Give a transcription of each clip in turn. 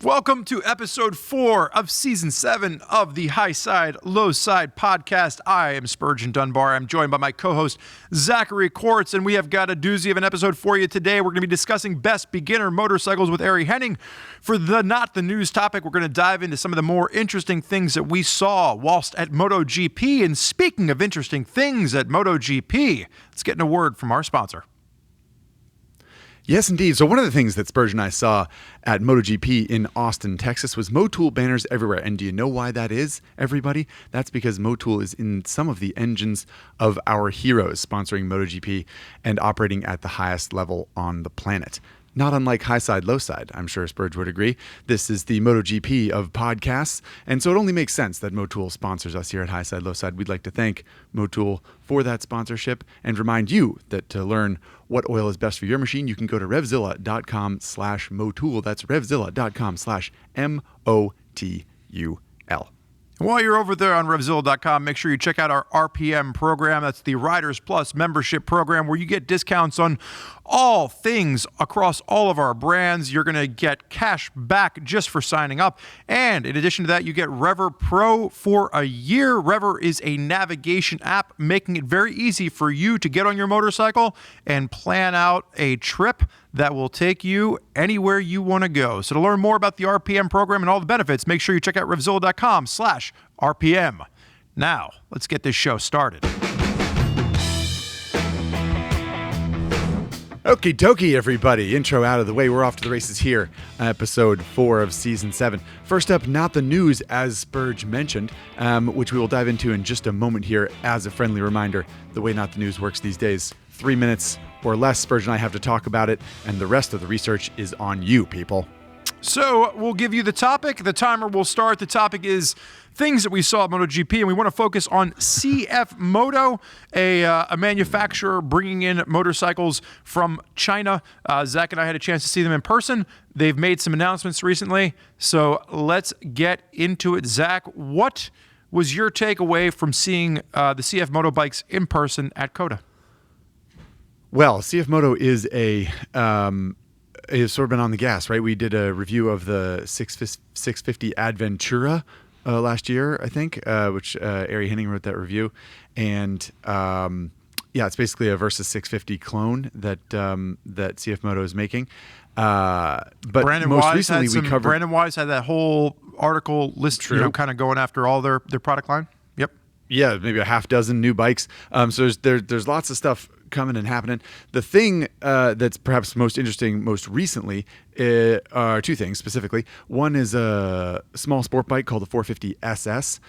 Welcome to episode 4 of season 7 of the Highside, Lowside podcast. I am Spurgeon Dunbar. I'm joined by my co-host Zachary Quartz, and we have got a doozy of an episode for you today. We're going to be discussing best beginner motorcycles with Ari Henning. For the not the news topic, we're going to dive into some of the more interesting things that we saw whilst at MotoGP. And speaking of interesting things at MotoGP, let's get in a word from our sponsor. Yes, indeed. So one of the things that Spurgeon and I saw at MotoGP in Austin, Texas was Motul banners everywhere. And do you know why that is, everybody? That's because Motul is in some of the engines of our heroes, sponsoring MotoGP and operating at the highest level on the planet. Not unlike Highside, Lowside, I'm sure Spurge would agree. This is the MotoGP of podcasts, and so it only makes sense that Motul sponsors us here at Highside, Lowside. We'd like to thank Motul for that sponsorship and remind you that to learn what oil is best for your machine, you can go to RevZilla.com/Motul. That's RevZilla.com/MOTUL. While you're over there on RevZilla.com, make sure you check out our RPM program. That's the Riders Plus membership program where you get discounts on all things across all of our brands. You're going to get cash back just for signing up. And in addition to that, you get Rever Pro for a year. Rever is a navigation app making it very easy for you to get on your motorcycle and plan out a trip that will take you anywhere you want to go. So to learn more about the RPM program and all the benefits, make sure you check out RevZilla.com/RPM. Now, let's get this show started. Okie dokie, everybody. Intro out of the way. We're off to the races here. Episode 4 of Season 7. First up, not the news, as Spurge mentioned, which we will dive into in just a moment here. As a friendly reminder, the way not the news works these days, 3 minutes or less, Spurge and I have to talk about it, and the rest of the research is on you, people. So we'll give you the topic. The timer will start. The topic is things that we saw at MotoGP, and we want to focus on CF Moto, a manufacturer bringing in motorcycles from China. Zach and I had a chance to see them in person. They've made some announcements recently, so let's get into it. Zach, what was your takeaway from seeing the CF Moto bikes in person at COTA? Well, CF Moto is it's sort of been on the gas, right? We did a review of the 650 Adventura last year, I think, which Ari Henning wrote that review. And it's basically a Versus 650 clone that CF Moto is making. But Brandon most Wise recently we covered... Brandon Wise had that whole article list, kind of going after all their product line. Yep. Yeah, maybe a half dozen new bikes. So there's lots of stuff coming and happening. The thing that's perhaps most interesting most recently are two things specifically. One is a small sport bike called the 450 SS,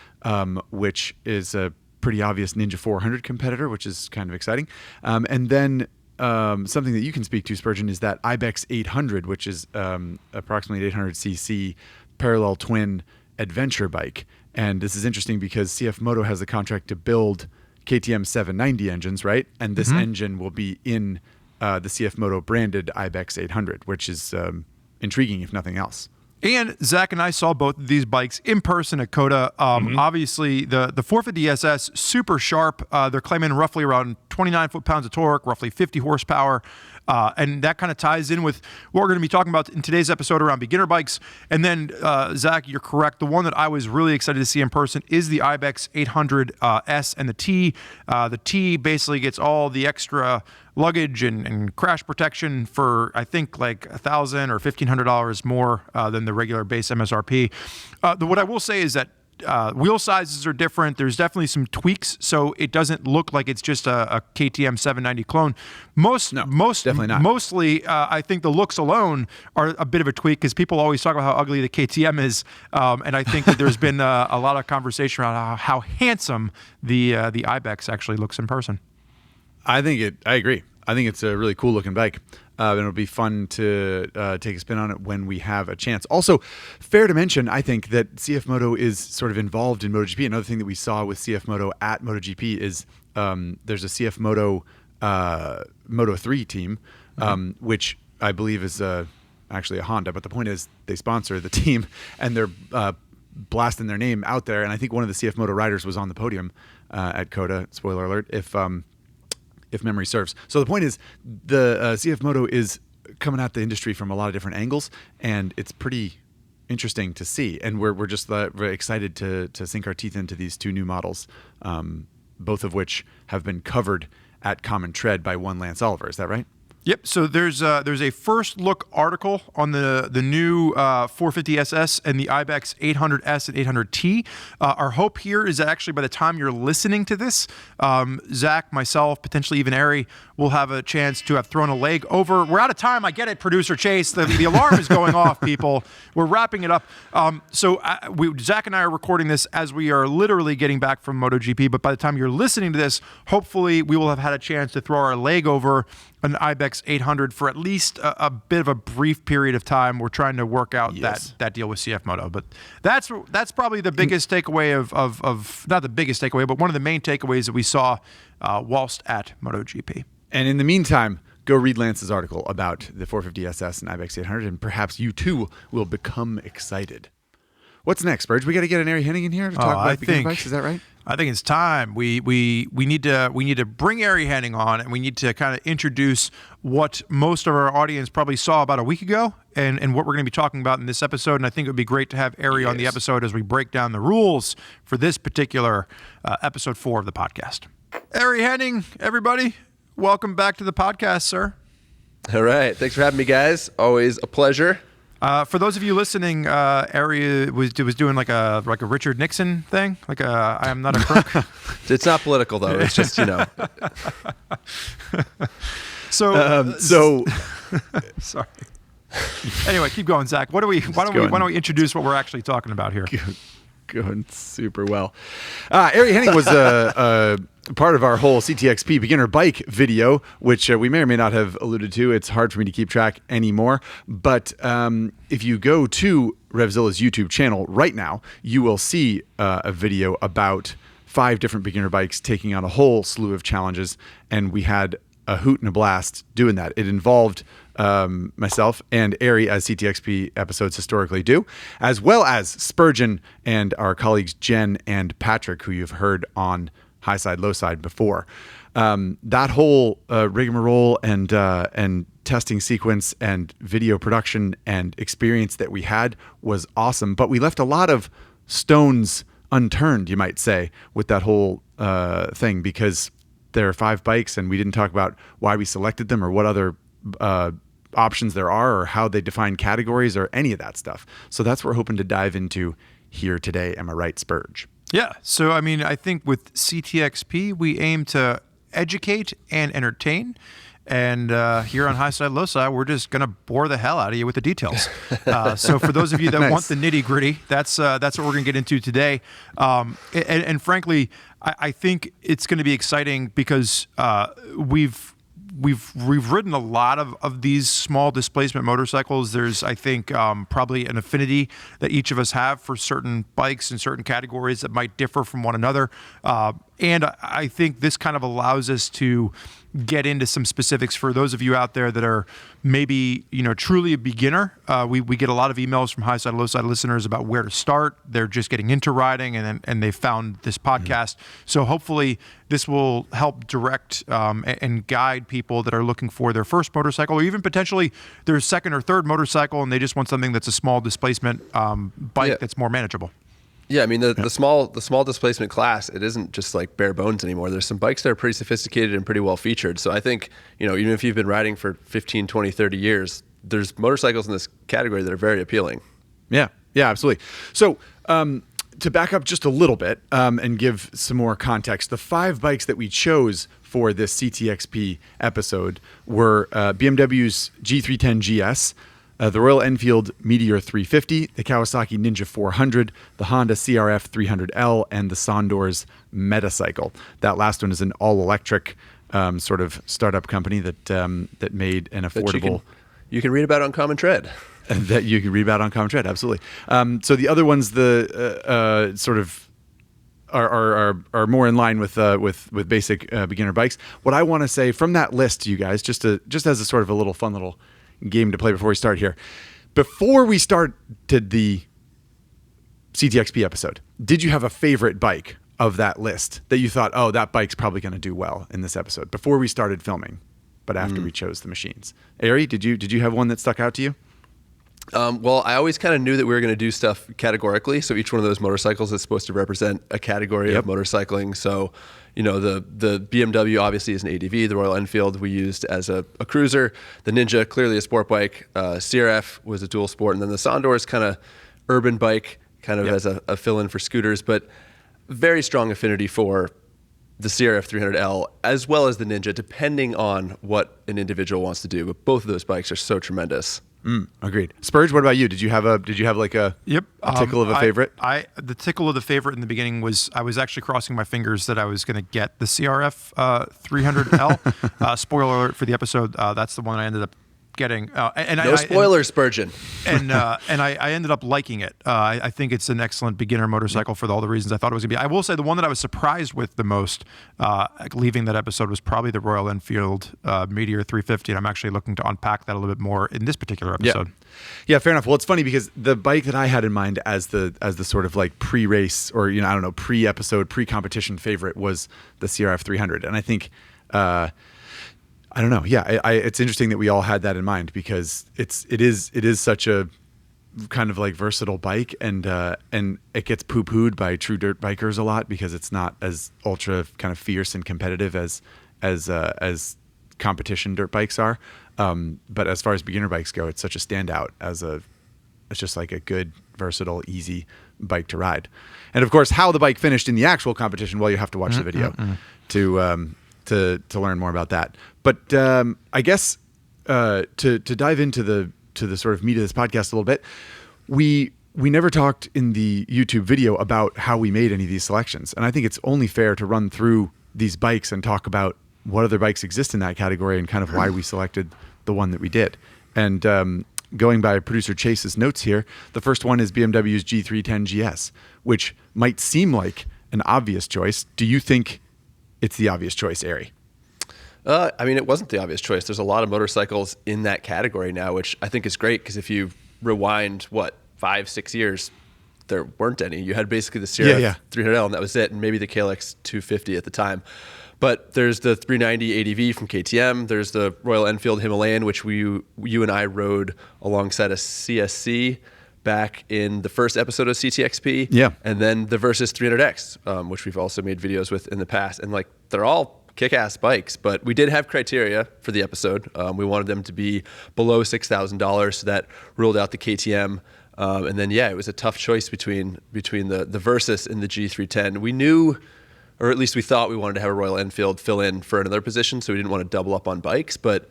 which is a pretty obvious Ninja 400 competitor, which is kind of exciting. And then something that you can speak to, Spurgeon, is that Ibex 800, which is approximately 800cc parallel twin adventure bike. And this is interesting because CF Moto has the contract to build KTM 790 engines, right? And this engine will be in the CF Moto branded Ibex 800, which is intriguing, if nothing else. And Zach and I saw both of these bikes in person at COTA. Obviously, the 450 SS, super sharp. They're claiming roughly around 29 foot-pounds of torque, roughly 50 horsepower. And that kind of ties in with what we're going to be talking about in today's episode around beginner bikes. And then, Zach, you're correct. The one that I was really excited to see in person is the Ibex 800 S and the T. The T basically gets all the extra luggage and crash protection for, I think, like $1,000 or $1,500 more than the regular base MSRP. What I will say is that wheel sizes are different. There's definitely some tweaks, so it doesn't look like it's just a KTM 790 clone. Definitely not. Mostly, I think the looks alone are a bit of a tweak because people always talk about how ugly the KTM is, and I think that there's been a lot of conversation around how handsome the Ibex actually looks in person. I agree. I think it's a really cool looking bike. And it'll be fun to take a spin on it when we have a chance. Also, fair to mention, I think, that CF Moto is sort of involved in MotoGP. Another thing that we saw with CF Moto at MotoGP is there's a CF Moto Moto 3 team, which I believe is actually a Honda. But the point is they sponsor the team, and they're blasting their name out there. And I think one of the CF Moto riders was on the podium at COTA. Spoiler alert, if memory serves. So the point is, the CF Moto is coming at the industry from a lot of different angles, and it's pretty interesting to see, and we're just very excited to sink our teeth into these two new models, both of which have been covered at Common Tread by one Lance Oliver. Is that right? Yep. So there's a first look article on the new 450SS and the Ibex 800S and 800T. Our hope here is that actually by the time you're listening to this, Zach, myself, potentially even Ari, will have a chance to have thrown a leg over. We're out of time. I get it, producer Chase. The alarm is going off, people. We're wrapping it up. Zach and I are recording this as we are literally getting back from MotoGP. But by the time you're listening to this, hopefully we will have had a chance to throw our leg over an Ibex 800 for at least a bit of a brief period of time. We're trying to work out that deal with CF Moto, but that's probably the biggest takeaway of not the biggest takeaway, but one of the main takeaways that we saw whilst at MotoGP. And in the meantime, go read Lance's article about the 450SS and Ibex 800, and perhaps you too will become excited. What's next, Spurge? We got to get an Ari Henning in here to talk about beginner bikes. Is that right? I think it's time. We need to bring Ari Henning on, and we need to kind of introduce what most of our audience probably saw about a week ago, and what we're going to be talking about in this episode. And I think it would be great to have Ari on the episode as we break down the rules for this particular episode 4 of the podcast. Ari Henning, everybody, welcome back to the podcast, sir. All right. Thanks for having me, guys. Always a pleasure. For those of you listening, Ari was doing like a Richard Nixon thing, like a I am not a crook. It's not political though. It's just So sorry. Anyway, keep going, Zach. Why don't we introduce what we're actually talking about here? Going super well. Ari Henning was a part of our whole CTXP beginner bike video, which we may or may not have alluded to. It's hard for me to keep track anymore. But if you go to RevZilla's YouTube channel right now, you will see a video about 5 different beginner bikes taking on a whole slew of challenges. And we had a hoot and a blast doing that. It involved myself and Ari, as CTXP episodes historically do, as well as Spurgeon and our colleagues Jen and Patrick, who you've heard on Highside, Lowside before. That whole rigmarole and testing sequence and video production and experience that we had was awesome, but we left a lot of stones unturned, you might say, with that whole thing, because there are 5 bikes and we didn't talk about why we selected them or what other options there are or how they define categories or any of that stuff. So that's what we're hoping to dive into here today. Am I right, Spurge? Yeah. So, I mean, I think with CTXP, we aim to educate and entertain. And here on Highside, Lowside, we're just going to bore the hell out of you with the details. So for those of you that want the nitty gritty, that's what we're going to get into today. And frankly, I think it's going to be exciting because we've ridden a lot of these small displacement motorcycles. There's, I think, probably an affinity that each of us have for certain bikes and certain categories that might differ from one another. And I think this kind of allows us to get into some specifics for those of you out there that are maybe, truly a beginner. We get a lot of emails from Highside, Lowside listeners about where to start. They're just getting into riding and they found this podcast. So hopefully this will help direct and guide people that are looking for their first motorcycle, or even potentially their second or third motorcycle, and they just want something that's a small displacement bike that's more manageable. Yeah, I mean the small displacement class, it isn't just like bare bones anymore. There's some bikes that are pretty sophisticated and pretty well featured. So I think, even if you've been riding for 15, 20, 30 years, there's motorcycles in this category that are very appealing. Yeah, absolutely. So to back up just a little bit and give some more context, the 5 bikes that we chose for this CTXP episode were BMW's G310 GS, the Royal Enfield Meteor 350, the Kawasaki Ninja 400, the Honda CRF 300L, and the Sondor's Metacycle. That last one is an all-electric sort of startup company that made an affordable... You can read about on Common Tread. That you can read about on Common Tread, absolutely. So the other ones, the sort of are more in line with basic beginner bikes. What I want to say from that list to you guys, just as a sort of a little fun little game to play before we start here. Before we started the CTXP episode, did you have a favorite bike of that list that you thought, oh, that bike's probably going to do well in this episode, before we started filming, but after we chose the machines? Ari, did you have one that stuck out to you? Well, I always kind of knew that we were going to do stuff categorically. So each one of those motorcycles is supposed to represent a category of motorcycling. So, the BMW obviously is an ADV. The Royal Enfield we used as a cruiser. The Ninja, clearly a sport bike. CRF was a dual sport. And then the Sondor is kind of urban bike, kind of as a fill-in for scooters. But very strong affinity for the CRF 300L as well as the Ninja, depending on what an individual wants to do. But both of those bikes are so tremendous. Agreed. Spurge, what about you? Did you have like a tickle of a favorite? The tickle of the favorite in the beginning was I was actually crossing my fingers that I was going to get the CRF 300L. Spoiler alert for the episode. That's the one I ended up getting. No spoilers, Spurgeon. And I ended up liking it. I think it's an excellent beginner motorcycle for all the reasons I thought it was going to be. I will say the one that I was surprised with the most leaving that episode was probably the Royal Enfield Meteor 350, and I'm actually looking to unpack that a little bit more in this particular episode. Yeah, fair enough. Well, it's funny because the bike that I had in mind as the sort of like pre-race or pre-episode, pre-competition favorite was the CRF 300, and I think. I don't know. Yeah, it's interesting that we all had that in mind because it is such a kind of like versatile bike, and it gets poo-pooed by true dirt bikers a lot because it's not as ultra kind of fierce and competitive as competition dirt bikes are. But as far as beginner bikes go, it's such a standout it's just like a good, versatile, easy bike to ride. And of course, how the bike finished in the actual competition, well, you have to watch the video to learn more about that. But I guess to dive into the sort of meat of this podcast a little bit, we never talked in the YouTube video about how we made any of these selections. And I think it's only fair to run through these bikes and talk about what other bikes exist in that category and kind of why we selected the one that we did. And going by producer Chase's notes here, the first one is BMW's G310 GS, which might seem like an obvious choice. Do you think it's the obvious choice, Ari? I mean, it wasn't the obvious choice. There's a lot of motorcycles in that category now, which I think is great because if you rewind, 5-6 years, there weren't any. You had basically the CRF 300L and that was it, and maybe the KLX 250 at the time. But there's the 390 ADV from KTM. There's the Royal Enfield Himalayan, which you and I rode alongside a CSC back in the first episode of CTXP. Yeah. And then the Versys 300X, which we've also made videos with in the past. And like they're all kick-ass bikes, but we did have criteria for the episode. We wanted them to be below $6,000, so that ruled out the KTM. And then, it was a tough choice between the Versys and the G310. We knew, or at least we thought we wanted to have a Royal Enfield fill in for another position, so we didn't want to double up on bikes, but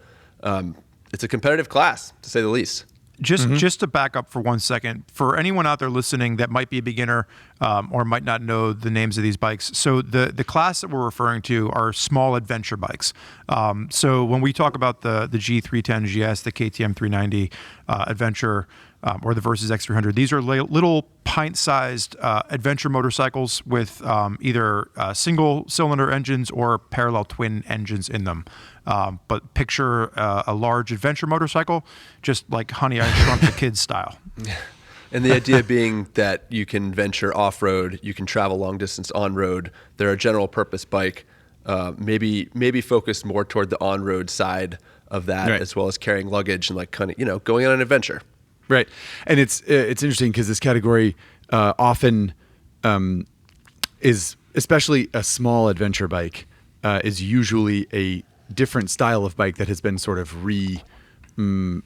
it's a competitive class, to say the least. Just to back up for 1 second, for anyone out there listening that might be a beginner or might not know the names of these bikes, so the class that we're referring to are small adventure bikes. So when we talk about the G310 GS, the KTM 390 Adventure, or the Versys X300, these are little pint-sized adventure motorcycles with either single-cylinder engines or parallel twin engines in them. But picture a large adventure motorcycle, just like Honey, I Shrunk the Kids style. And the idea being that you can venture off-road, you can travel long distance on-road. They're a general purpose bike, maybe focused more toward the on-road side of that, right, as well as carrying luggage and like kind of, going on an adventure. Right. And it's interesting because this category often is, especially a small adventure bike, is usually a different style of bike that has been sort of reimagined,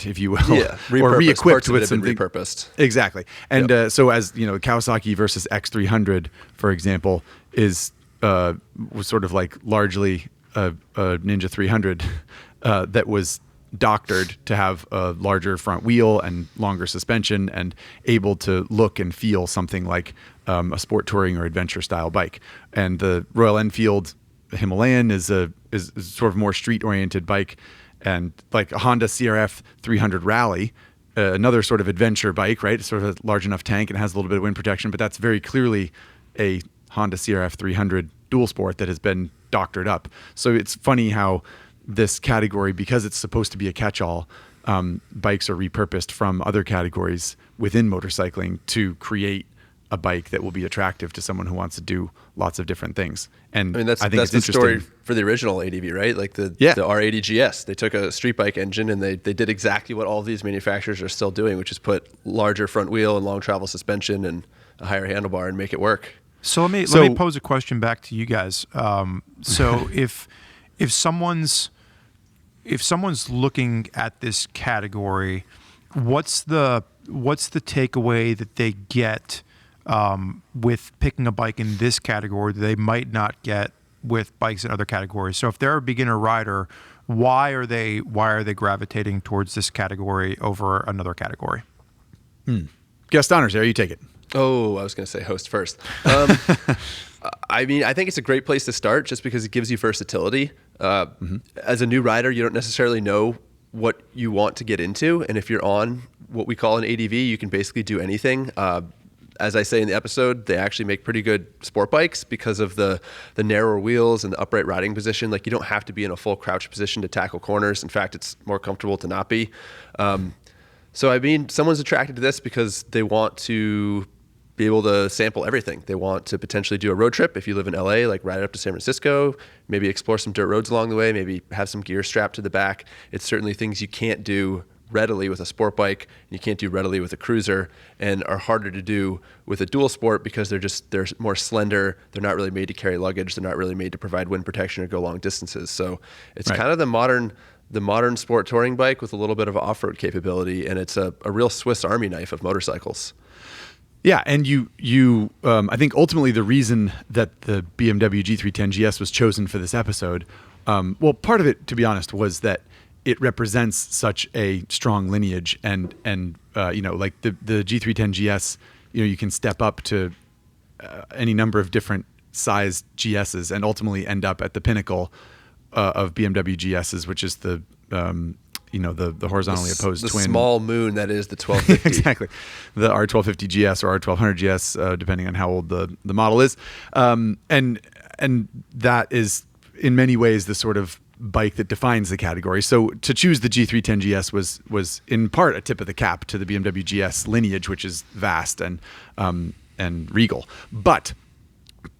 if you will, or re-equipped with something repurposed. Exactly. And so as Kawasaki versus X300, for example, was sort of like largely a Ninja 300 that was doctored to have a larger front wheel and longer suspension and able to look and feel something like a sport touring or adventure style bike. And the Royal Enfield Himalayan is sort of more street oriented bike, and like a Honda CRF 300 Rally, another sort of adventure bike, right? It's sort of a large enough tank and has a little bit of wind protection, but that's very clearly a Honda CRF 300 dual sport that has been doctored up. So it's funny how this category, because it's supposed to be a catch-all, bikes are repurposed from other categories within motorcycling to create a bike that will be attractive to someone who wants to do lots of different things. And I mean, that's it's the story interesting. for the original ADV, right? Like the R80 GS. They took a street bike engine and they did exactly what all of these manufacturers are still doing, which is put larger front wheel and long travel suspension and a higher handlebar and make it work. So let me pose a question back to you guys. So if someone's looking at this category, what's the takeaway that they get with picking a bike in this category that they might not get with bikes in other categories? So if they're a beginner rider, why are they gravitating towards this category over another category? Guest honors, there, you take it. Oh, I was going to say host first. I mean, I think it's a great place to start just because it gives you versatility. As a new rider, you don't necessarily know what you want to get into. And if you're on what we call an ADV, you can basically do anything. As I say in the episode, they actually make pretty good sport bikes because of the narrower wheels and the upright riding position. Like, you don't have to be in a full crouch position to tackle corners. In fact, it's more comfortable to not be. So, I mean, someone's attracted to this because they want to be able to sample everything. They want to potentially do a road trip. If you live in LA, like ride up to San Francisco, maybe explore some dirt roads along the way, maybe have some gear strapped to the back. It's certainly things you can't do readily with a sport bike, and you can't do readily with a cruiser, and are harder to do with a dual sport because they're more slender. They're not really made to carry luggage. They're not really made to provide wind protection or go long distances. So it's kind of the modern sport touring bike with a little bit of off-road capability, and it's a real Swiss Army knife of motorcycles. Yeah, and I think ultimately the reason that the BMW G310 GS was chosen for this episode, well, part of it, to be honest, was that it represents such a strong lineage, and like the G310 GS, you can step up to any number of different size GSs and ultimately end up at the pinnacle of BMW GSs, which is the horizontally opposed twin. The small moon that is the 1250. Exactly. The R1250 GS or R1200 GS, depending on how old the model is. And that is in many ways the sort of bike that defines the category. So to choose the G310 GS was in part a tip of the cap to the BMW GS lineage, which is vast and regal. But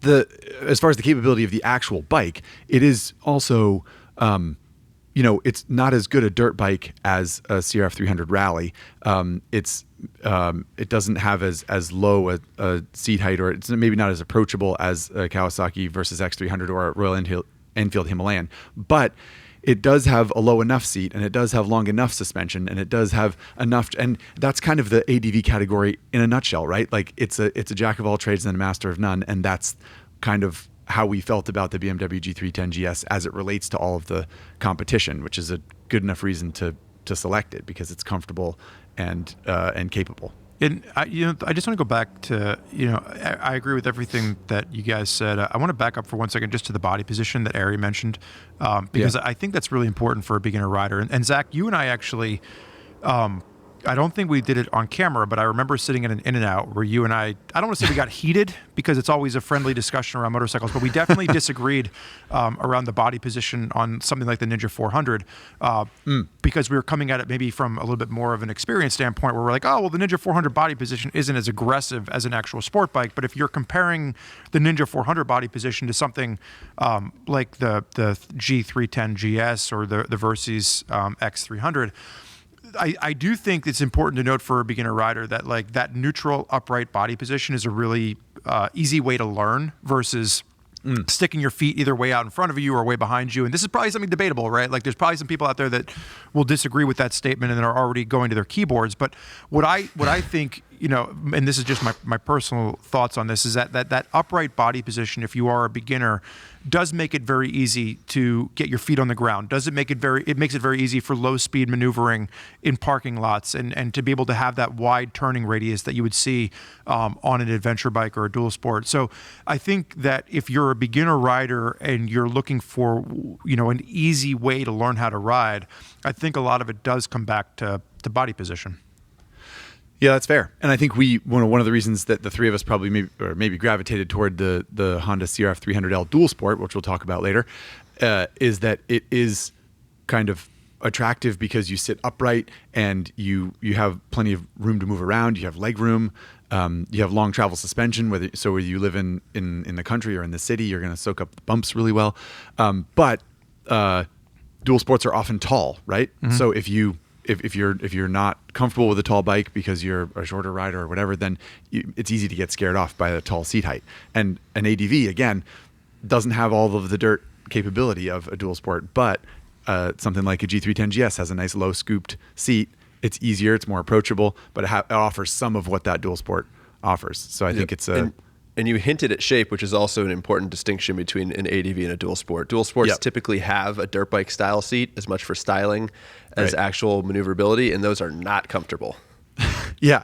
as far as the capability of the actual bike, it is also it's not as good a dirt bike as a CRF 300 Rally. It doesn't have as low a seat height, or it's maybe not as approachable as a Kawasaki versus X300 or a Royal Enfield Himalayan, but it does have a low enough seat, and it does have long enough suspension, and it does have enough, and that's kind of the ADV category in a nutshell, right? Like it's a jack of all trades and a master of none, and that's kind of how we felt about the BMW G310 GS as it relates to all of the competition, which is a good enough reason to select it because it's comfortable and capable. And I just want to go back to, I agree with everything that you guys said. I want to back up for 1 second just to the body position that Ari mentioned, because I think that's really important for a beginner rider. And Zach, you and I actually, I don't think we did it on camera, but I remember sitting in an In-N-Out where you and I don't want to say we got heated because it's always a friendly discussion around motorcycles, but we definitely disagreed around the body position on something like the Ninja 400 because we were coming at it maybe from a little bit more of an experience standpoint where we're like, oh, well, the Ninja 400 body position isn't as aggressive as an actual sport bike. But if you're comparing the Ninja 400 body position to something like the G310 GS or the Versys X300, I do think it's important to note for a beginner rider that like that neutral upright body position is a really easy way to learn versus sticking your feet either way out in front of you or way behind you. And this is probably something debatable, right? Like there's probably some people out there that will disagree with that statement and are already going to their keyboards. But what I think, and this is just my personal thoughts on this, is that upright body position, if you are a beginner, does make it very easy to get your feet on the ground. It makes it very easy for low speed maneuvering in parking lots and to be able to have that wide turning radius that you would see on an adventure bike or a dual sport. So I think that if you're a beginner rider and you're looking for, an easy way to learn how to ride, I think a lot of it does come back to body position. Yeah, that's fair. And I think one of the reasons that the three of us probably maybe gravitated toward the Honda CRF 300L Dual Sport, which we'll talk about later, is that it is kind of attractive because you sit upright and you have plenty of room to move around. You have leg room. You have long travel suspension. Whether you live in the country or in the city, you're going to soak up the bumps really well. But dual sports are often tall, right? Mm-hmm. So if you're not comfortable with a tall bike because you're a shorter rider or whatever, then it's easy to get scared off by the tall seat height. And an ADV again doesn't have all of the dirt capability of a dual sport, but something like a G310 GS has a nice low scooped seat. It's easier, it's more approachable, but it offers some of what that dual sport offers. So I think it's and you hinted at shape, which is also an important distinction between an ADV and a dual sport. Dual sports typically have a dirt bike style seat as much for styling as actual maneuverability, and those are not comfortable. Yeah.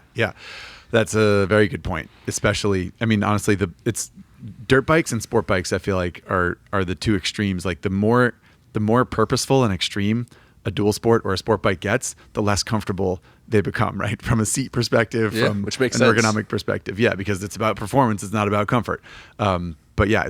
That's a very good point. Especially, I mean, honestly, it's dirt bikes and sport bikes, I feel like are the two extremes. Like the more purposeful and extreme a dual sport or a sport bike gets, the less comfortable they become, right? From a seat perspective, from which makes an sense. ergonomic perspective. Yeah, because it's about performance, it's not about comfort. But yeah,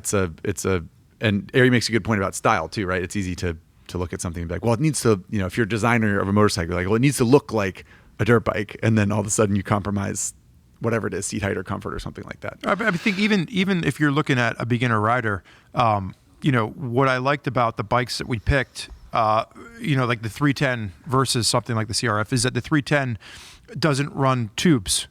and Ari makes a good point about style too, right? It's easy to look at something and be like, well, it needs to, if you're a designer of a motorcycle, you're like, well, it needs to look like a dirt bike. And then all of a sudden you compromise whatever it is, seat height or comfort or something like that. I think even if you're looking at a beginner rider, what I liked about the bikes that we picked, like the 310 versus something like the CRF, is that the 310 doesn't run tubes.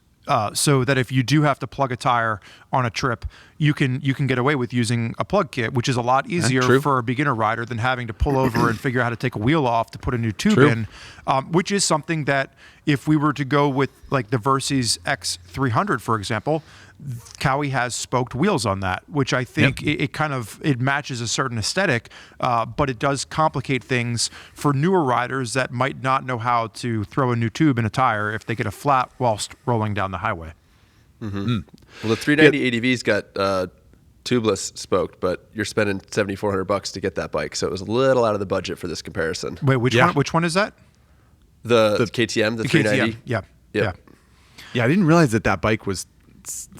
So that if you do have to plug a tire on a trip, you can get away with using a plug kit, which is a lot easier for a beginner rider than having to pull over and figure out how to take a wheel off to put a new tube in, which is something that if we were to go with like the Versys X300, for example, Cowie has spoked wheels on that, which I think it matches a certain aesthetic, but it does complicate things for newer riders that might not know how to throw a new tube in a tire if they get a flat whilst rolling down the highway. Mm-hmm. Well, the 390 ADV's got tubeless spoked, but you're spending $7,400 to get that bike, so it was a little out of the budget for this comparison. Wait, which one is that? The KTM, the 390. KTM. Yeah. I didn't realize that bike was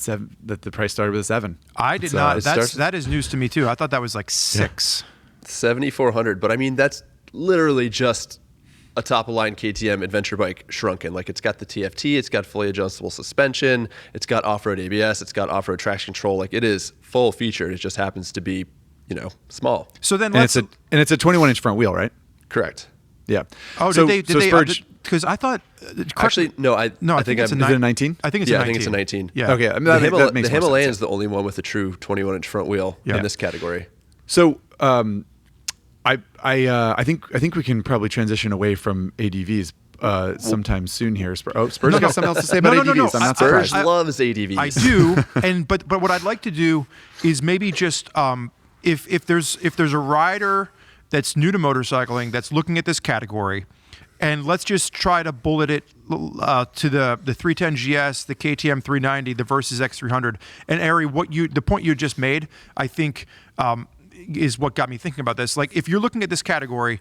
that the price started with a 7. I did not. That is news to me too. I thought that was like 6. $7,400, but I mean that's literally just a top-of-line KTM adventure bike shrunken. Like it's got the TFT, it's got fully adjustable suspension, it's got off-road ABS, it's got off-road traction control. Like it is full featured. It just happens to be, small. So then it's a 21-inch front wheel, right? Correct. Yeah. Oh, so, did they? Because I thought. Actually, no. I think it's is it a 19? I think it's a 19. I think it's a 19. Yeah. Okay. I mean, that makes the Himalayan is the only one with a true 21-inch front wheel in this category. So, I think we can probably transition away from ADVs sometime soon here. Spur's got something else to say about ADVs. No. I'm not surprised. Spurs loves ADVs. I do, but what I'd like to do is maybe just if there's a rider that's new to motorcycling that's looking at this category, and let's just try to bullet it to the 310 GS, the KTM 390, the Versys X300. And Ari, the point you just made, I think is what got me thinking about this. Like if you're looking at this category,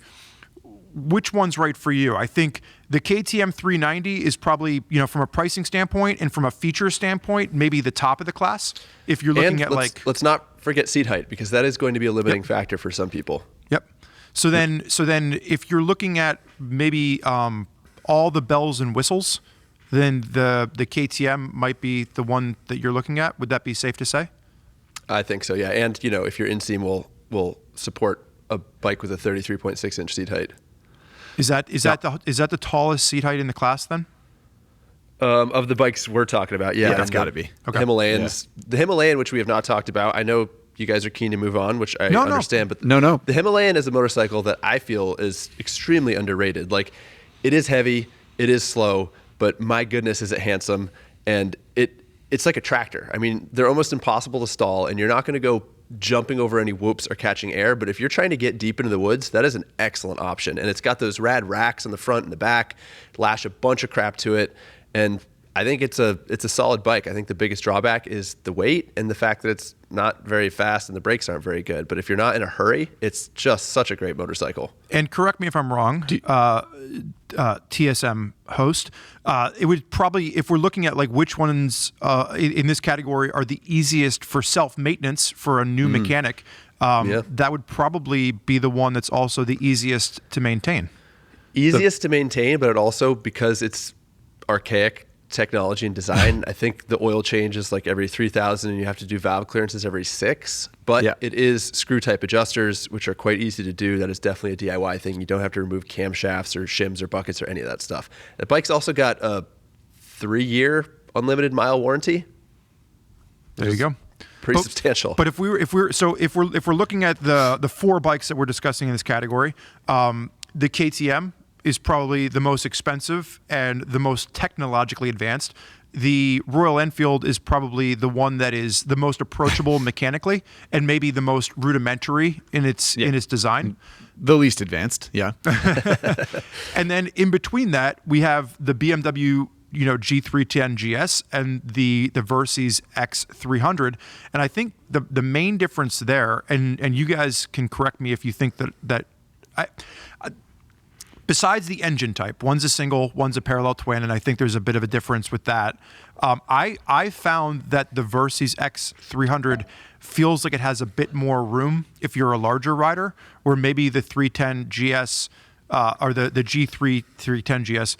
which one's right for you? I think the KTM 390 is probably, from a pricing standpoint and from a feature standpoint, maybe the top of the class. If you're looking at let's not forget seat height, because that is going to be a limiting factor for some people. Yep. So then if you're looking at maybe all the bells and whistles, then the KTM might be the one that you're looking at. Would that be safe to say? I think so, yeah. And if your inseam will support a bike with a 33.6-inch seat height. Is that the tallest seat height in the class then? Of the bikes we're talking about, yeah. That's got to be. Okay. The Himalayan, which we have not talked about. I know you guys are keen to move on, which I understand. But no. The Himalayan is a motorcycle that I feel is extremely underrated. Like, it is heavy, it is slow, but my goodness, is it handsome. And it's like a tractor. I mean, they're almost impossible to stall, and you're not going to go jumping over any whoops or catching air. But if you're trying to get deep into the woods, that is an excellent option. And it's got those rad racks in the front and the back, lash a bunch of crap to it. And I think it's a solid bike. I think the biggest drawback is the weight and the fact that it's not very fast and the brakes aren't very good. But if you're not in a hurry, it's just such a great motorcycle. And correct me if I'm wrong, TSM host, it would probably, if we're looking at like which ones in this category are the easiest for self-maintenance for a new mechanic, that would probably be the one that's also the easiest to maintain. easiest to maintain, but it also, because it's archaic technology and design, I think the oil change is like every 3,000 and you have to do valve clearances every 6. But it is screw type adjusters, which are quite easy to do. That is definitely a DIY thing. You don't have to remove camshafts or shims or buckets or any of that stuff. The bike's also got a 3-year unlimited mile warranty. There you go. Pretty substantial. But if we're looking at the 4 bikes that we're discussing in this category, the KTM is probably the most expensive and the most technologically advanced. The Royal Enfield is probably the one that is the most approachable mechanically and maybe the most rudimentary in its design. The least advanced, yeah. And then in between that, we have the BMW G310 GS and the Versys X300. And I think the main difference there, and you guys can correct me if you think that besides the engine type, one's a single, one's a parallel twin, and I think there's a bit of a difference with that. I found that the Versys X300 feels like it has a bit more room if you're a larger rider, where maybe the 310 GS or the G3 310 GS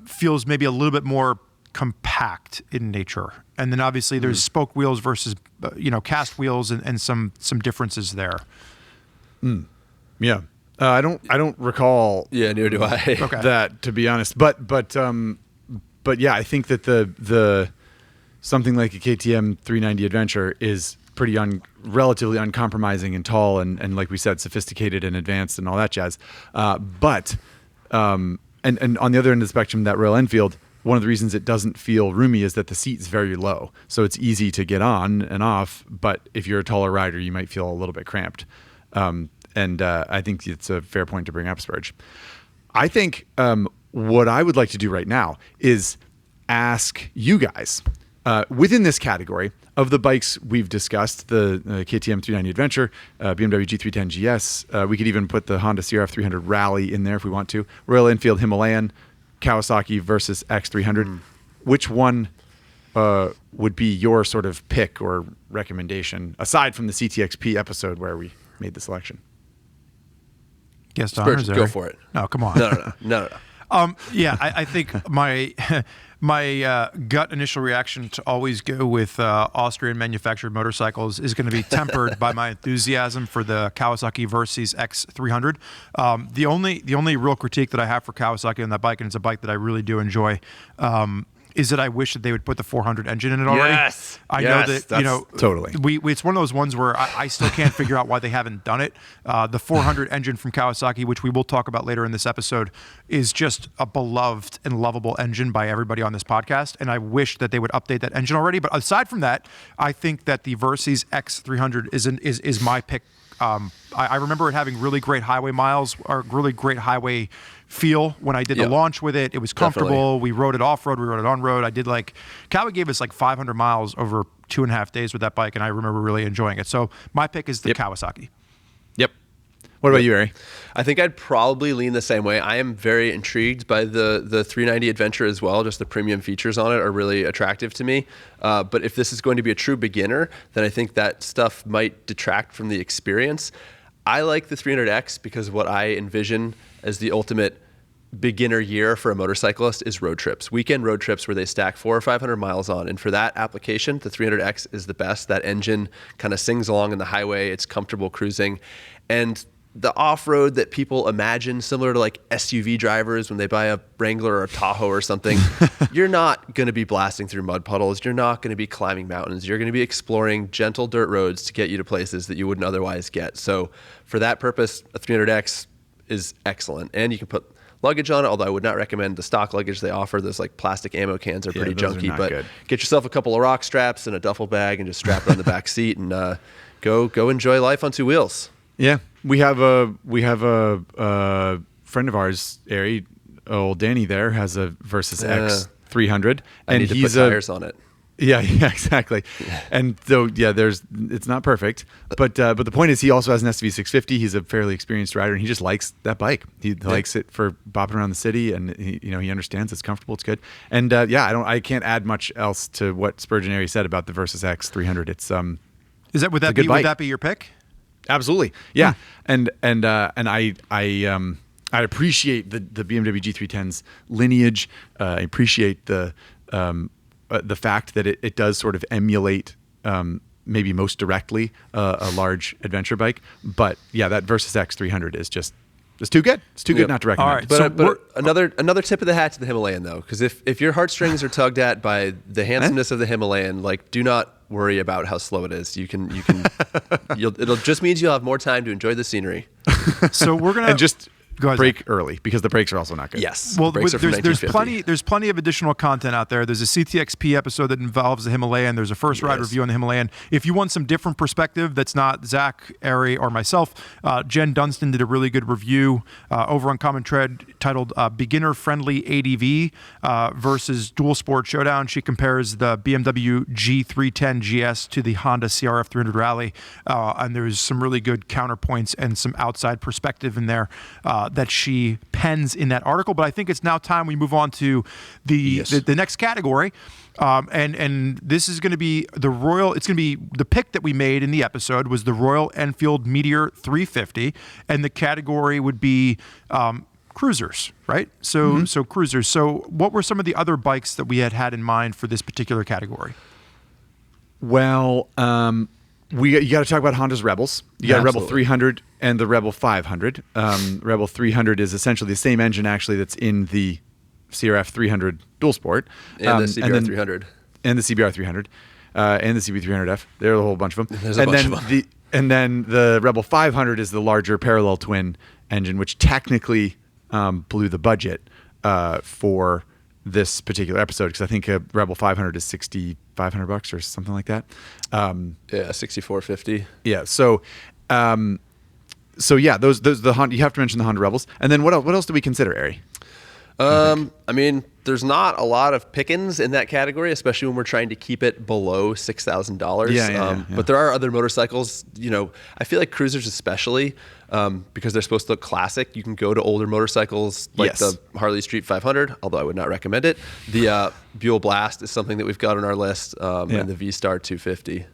feels maybe a little bit more compact in nature. And then obviously there's spoke wheels versus cast wheels and some differences there. Yeah. I don't recall. Yeah, neither do I. That, to be honest. But yeah, I think that the something like a KTM 390 Adventure is pretty relatively uncompromising and tall and like we said, sophisticated and advanced and all that jazz. But on the other end of the spectrum, that Royal Enfield, one of the reasons it doesn't feel roomy is that the seat's very low, so it's easy to get on and off. But if you're a taller rider, you might feel a little bit cramped. And I think it's a fair point to bring up, Spurg. I think what I would like to do right now is ask you guys, within this category of the bikes we've discussed, the KTM 390 Adventure, BMW G310 GS, we could even put the Honda CRF 300 Rally in there if we want to, Royal Enfield Himalayan, Kawasaki versus X300. Which one would be your sort of pick or recommendation, aside from the CTXP episode where we made the selection? Guest honors, go for it. No, come on. No. Yeah, I think my gut initial reaction to always go with Austrian manufactured motorcycles is going to be tempered by my enthusiasm for the Kawasaki Versys X300. The only real critique that I have for Kawasaki on that bike, and it's a bike that I really do enjoy, is that I wish that they would put the 400 engine in it already. Yes. I know that, totally. It's one of those ones where I still can't figure out why they haven't done it. The 400 engine from Kawasaki, which we will talk about later in this episode, is just a beloved and lovable engine by everybody on this podcast. And I wish that they would update that engine already. But aside from that, I think that the Versys X300 is my pick. I remember it having really great highway miles or really great highway feel when I did the launch with it. It was comfortable. Definitely. We rode it off-road. We rode it on-road. Kawi gave us like 500 miles over 2.5 days with that bike, and I remember really enjoying it. So my pick is the Kawasaki. Yep. What about you, Ari? I think I'd probably lean the same way. I am very intrigued by the 390 Adventure as well. Just the premium features on it are really attractive to me. But if this is going to be a true beginner, then I think that stuff might detract from the experience. I like the 300X because what I envision as the ultimate beginner year for a motorcyclist is road trips, weekend road trips where they stack 400 or 500 miles on. And for that application, the 300X is the best. That engine kind of sings along in the highway. It's comfortable cruising. And the off-road that people imagine, similar to like SUV drivers when they buy a Wrangler or a Tahoe or something, you're not going to be blasting through mud puddles. You're not going to be climbing mountains. You're going to be exploring gentle dirt roads to get you to places that you wouldn't otherwise get. So for that purpose, a 300X is excellent. And you can put luggage on it, although I would not recommend the stock luggage they offer. Those like plastic ammo cans are pretty junky, but good. Get yourself a couple of rock straps and a duffel bag and just strap it on the back seat and go enjoy life on 2 wheels. Yeah, we have a friend of ours, Ari, old Danny there, has a Versys X300, and he's put tires on it. Yeah, exactly. Yeah. And so it's not perfect, but the point is he also has an SV650. He's a fairly experienced rider, and he just likes that bike. He likes it for bopping around the city, and he understands it's comfortable, it's good. And I can't add much else to what Spurg and Ari said about the Versys X300. It's would that be your pick? Absolutely, yeah. And I I appreciate the BMW G310's lineage. I appreciate the fact that it does sort of emulate maybe most directly a large adventure bike. But yeah, that Versys X300 is just it's too good. It's too good not to recommend. All right, But another tip of the hat to the Himalayan though, because if your heartstrings are tugged at by the handsomeness of the Himalayan, like do not worry about how slow it is. It'll just means you'll have more time to enjoy the scenery. So we're gonna and just Go ahead, brake Zach. early because the brakes are also not good. Yes. Well, Brakes are from there's 1950. plenty of additional content out there. There's a CTXP episode that involves the Himalayan. There's a first ride review on the Himalayan. If you want some different perspective, that's not Zach, Ari, or myself. Jen Dunstan did a really good review over on Common Tread titled "Beginner Friendly ADV versus Dual Sport Showdown." She compares the BMW G310 GS to the Honda CRF 300 Rally, and there's some really good counterpoints and some outside perspective in there that she pens in that article. But I think it's now time we move on to the next category. And this is going to be the Royal. It's going to be the pick that we made in the episode was the Royal Enfield Meteor 350, and the category would be cruisers, right? So cruisers. So what were some of the other bikes that we had in mind for this particular category? Well, you got to talk about Honda's Rebels. You got Rebel 300 and the Rebel 500. Rebel 300 is essentially the same engine actually that's in the CRF 300 Dual Sport. And the CBR 300. And the CBR 300. And the CB300F. There are a whole bunch of them. There's a bunch of them. And then the Rebel 500 is the larger parallel twin engine, which technically blew the budget for this particular episode, because I think a Rebel 500 is $6,500 or something like that. Yeah, $6,450. Yeah. So yeah, those the Honda. You have to mention the Honda Rebels, and then what else do we consider, Ari? I mean, there's not a lot of pickings in that category, especially when we're trying to keep it below $6,000. Yeah. But there are other motorcycles. You know, I feel like cruisers, especially because they're supposed to look classic. You can go to older motorcycles like the Harley Street 500, although I would not recommend it. The Buell Blast is something that we've got on our list, and the V-Star 250.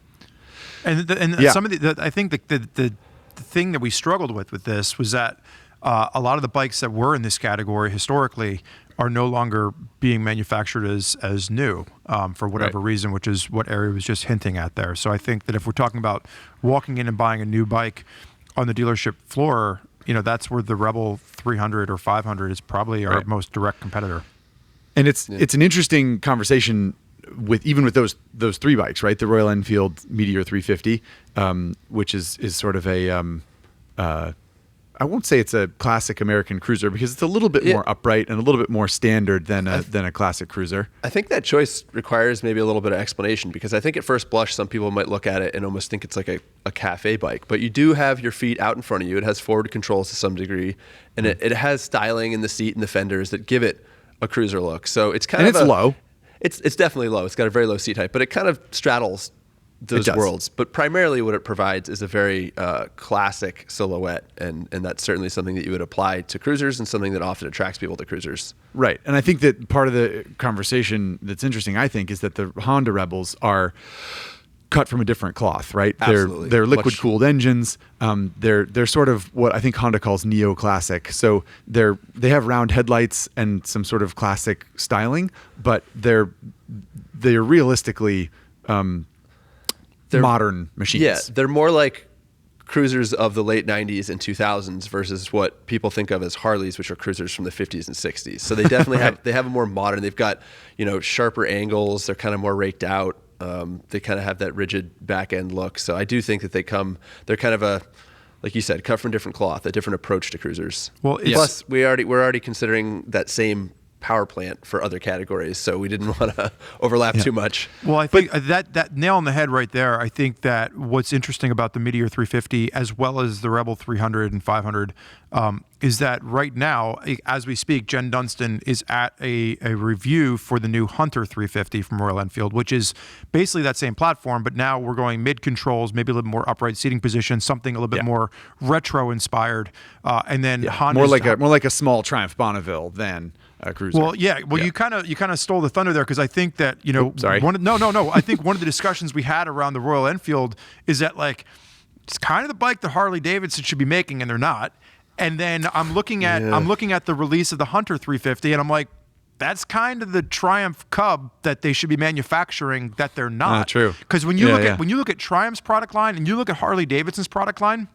And some of the I think the thing that we struggled with this was that a lot of the bikes that were in this category historically are no longer being manufactured as new for whatever reason, which is what Ari was just hinting at there. So I think that if we're talking about walking in and buying a new bike on the dealership floor, you know, that's where the Rebel 300 or 500 is probably our most direct competitor. And it's an interesting conversation with those three bikes, right? The Royal Enfield Meteor 350, which is sort of a I won't say it's a classic American cruiser because it's a little bit more upright and a little bit more standard than a classic cruiser. I think that choice requires maybe a little bit of explanation, because I think at first blush, some people might look at it and almost think it's like a cafe bike, but you do have your feet out in front of you. It has forward controls to some degree, and it has styling in the seat and the fenders that give it a cruiser look. So it's it's low. It's definitely low. It's got a very low seat height, but it kind of straddles those worlds. But primarily what it provides is a very classic silhouette, and that's certainly something that you would apply to cruisers and something that often attracts people to cruisers. Right. And I think that part of the conversation that's interesting, I think, is that the Honda Rebels are cut from a different cloth, right? Absolutely. They're liquid cooled engines. They're sort of what I think Honda calls neoclassic. So they have round headlights and some sort of classic styling, but they're realistically modern machines. Yeah, they're more like cruisers of the late 90s and 2000s versus what people think of as Harleys, which are cruisers from the 50s and 60s. So they definitely have a more modern. They've got, you know, sharper angles. They're kind of more raked out. They kind of have that rigid back end look. So I do think that they're kind of like you said, cut from different cloth, a different approach to cruisers. Well, plus we're already considering that same power plant for other categories, so we didn't want to overlap too much. Well, I think that nail on the head right there. I think that what's interesting about the Meteor 350 as well as the Rebel 300 and 500 is that right now, as we speak, Jen Dunstan is at a review for the new Hunter 350 from Royal Enfield, which is basically that same platform, but now we're going mid controls, maybe a little more upright seating position, something a little bit more retro inspired, and then Honda's more like a small Triumph Bonneville than a cruiser. Well, you kind of stole the thunder there, because I think that, you know, sorry. I think one of the discussions we had around the Royal Enfield is that, like, it's kind of the bike that Harley Davidson should be making, and they're not. And then I'm looking at the release of the Hunter 350, and I'm like, that's kind of the Triumph Cub that they should be manufacturing that they're not. True. Because when you look at Triumph's product line and you look at Harley Davidson's product line,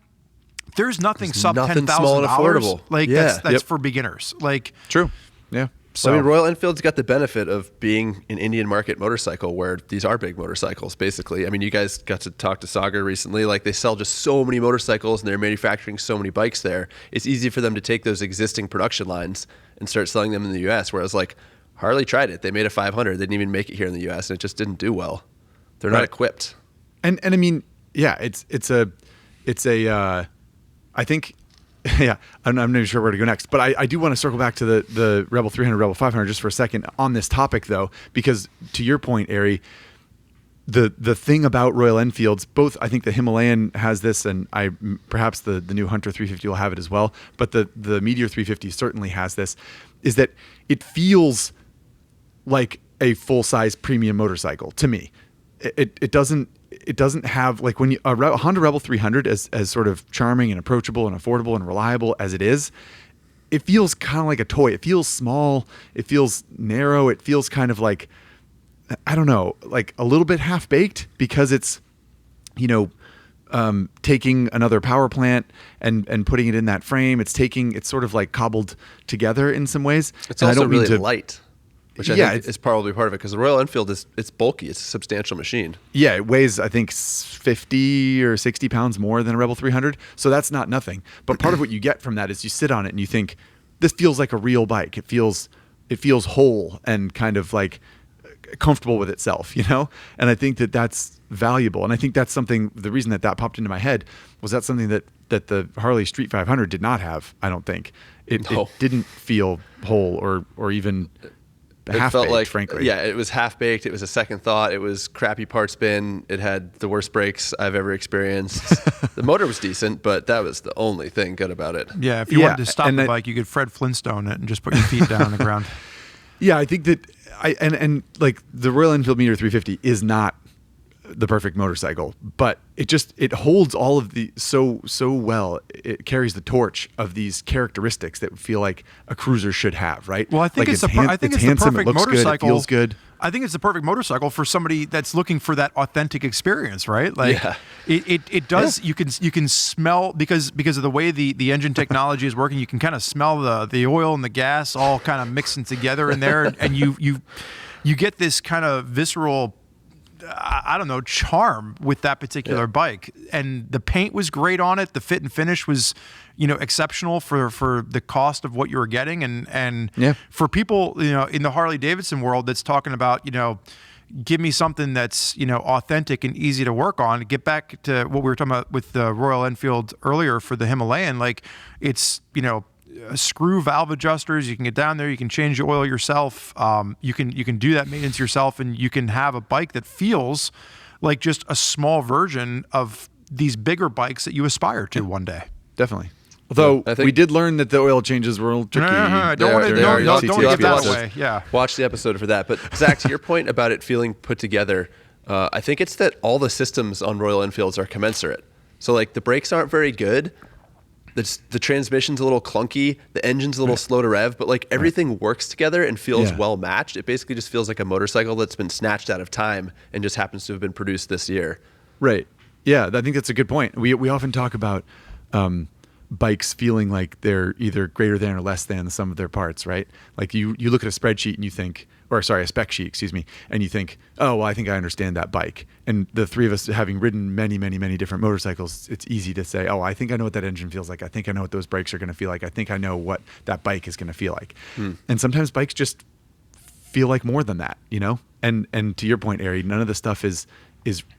there's nothing sub $10,000. Like that's for beginners. Like true. Yeah. So I mean, Royal Enfield's got the benefit of being an Indian market motorcycle where these are big motorcycles, basically. I mean, you guys got to talk to Sagar recently. Like, they sell just so many motorcycles and they're manufacturing so many bikes there. It's easy for them to take those existing production lines and start selling them in the U.S., whereas, like, Harley tried it. They made a 500. They didn't even make it here in the U.S., and it just didn't do well. They're not equipped. And I mean, yeah, it's a I think... Yeah, I'm not even sure where to go next, but I do want to circle back to the Rebel 300, Rebel 500 just for a second on this topic, though, because to your point, Ari, the thing about Royal Enfields, both I think the Himalayan has this, and perhaps the new Hunter 350 will have it as well, but the Meteor 350 certainly has this, is that it feels like a full-size premium motorcycle to me. It doesn't have, like, when a Honda Rebel 300 as sort of charming and approachable and affordable and reliable as it is, it feels kind of like a toy. It feels small. It feels narrow. It feels kind of like, I don't know, like a little bit half baked because it's, taking another power plant and putting it in that frame. It's sort of like cobbled together in some ways. It's also really light. Which I think is probably part of it, because the Royal Enfield it's bulky. It's a substantial machine. Yeah, it weighs, I think, 50 or 60 pounds more than a Rebel 300. So that's not nothing. But part of what you get from that is you sit on it and you think, this feels like a real bike. It feels whole and kind of like comfortable with itself, And I think that that's valuable. And I think that's something, the reason that popped into my head was that's something that the Harley Street 500 did not have, I don't think. It didn't feel whole or even... It felt like, frankly. Yeah, it was half-baked. It was a second thought. It was crappy part spin. It had the worst brakes I've ever experienced. The motor was decent, but that was the only thing good about it. Yeah, if you wanted to stop the bike, you could Fred Flintstone it and just put your feet down on the ground. Yeah, I think that and like the Royal Enfield Meteor 350 is not the perfect motorcycle, but it holds all of the so well. It carries the torch of these characteristics that feel like a cruiser should have, right? Well, I think it's the perfect motorcycle. It feels good. I think it's the perfect motorcycle for somebody that's looking for that authentic experience, right? Like it does. Yeah. You can smell, because of the way the engine technology is working. You can kind of smell the oil and the gas all kind of mixing together in there, and you get this kind of visceral, I don't know, charm with that particular bike. And the paint was great on it. The fit and finish was, exceptional for the cost of what you were getting. And for people, in the Harley Davidson world that's talking about, give me something that's, authentic and easy to work on. Get back to what we were talking about with the Royal Enfield earlier for the Himalayan. Like, it's, screw valve adjusters. You can get down there. You can change the oil yourself. You can do that maintenance yourself, and you can have a bike that feels like just a small version of these bigger bikes that you aspire to one day. Definitely. Although we did learn that the oil changes were a little tricky. Don't get that way. Yeah. Watch the episode for that. But Zach, to your point about it feeling put together, I think it's that all the systems on Royal Enfields are commensurate. So like the brakes aren't very good. The transmission's a little clunky. The engine's a little slow to rev, but like everything works together and feels well matched. It basically just feels like a motorcycle that's been snatched out of time and just happens to have been produced this year. Right. Yeah, I think that's a good point. We often talk about bikes feeling like they're either greater than or less than the sum of their parts, right? Like you look at a spreadsheet and you think, a spec sheet, excuse me, and you think, oh, well, I think I understand that bike. And the three of us having ridden many, many, many different motorcycles, it's easy to say, oh, I think I know what that engine feels like. I think I know what those brakes are going to feel like. I think I know what that bike is going to feel like. And sometimes bikes just feel like more than that, And to your point, Ari, none of the stuff is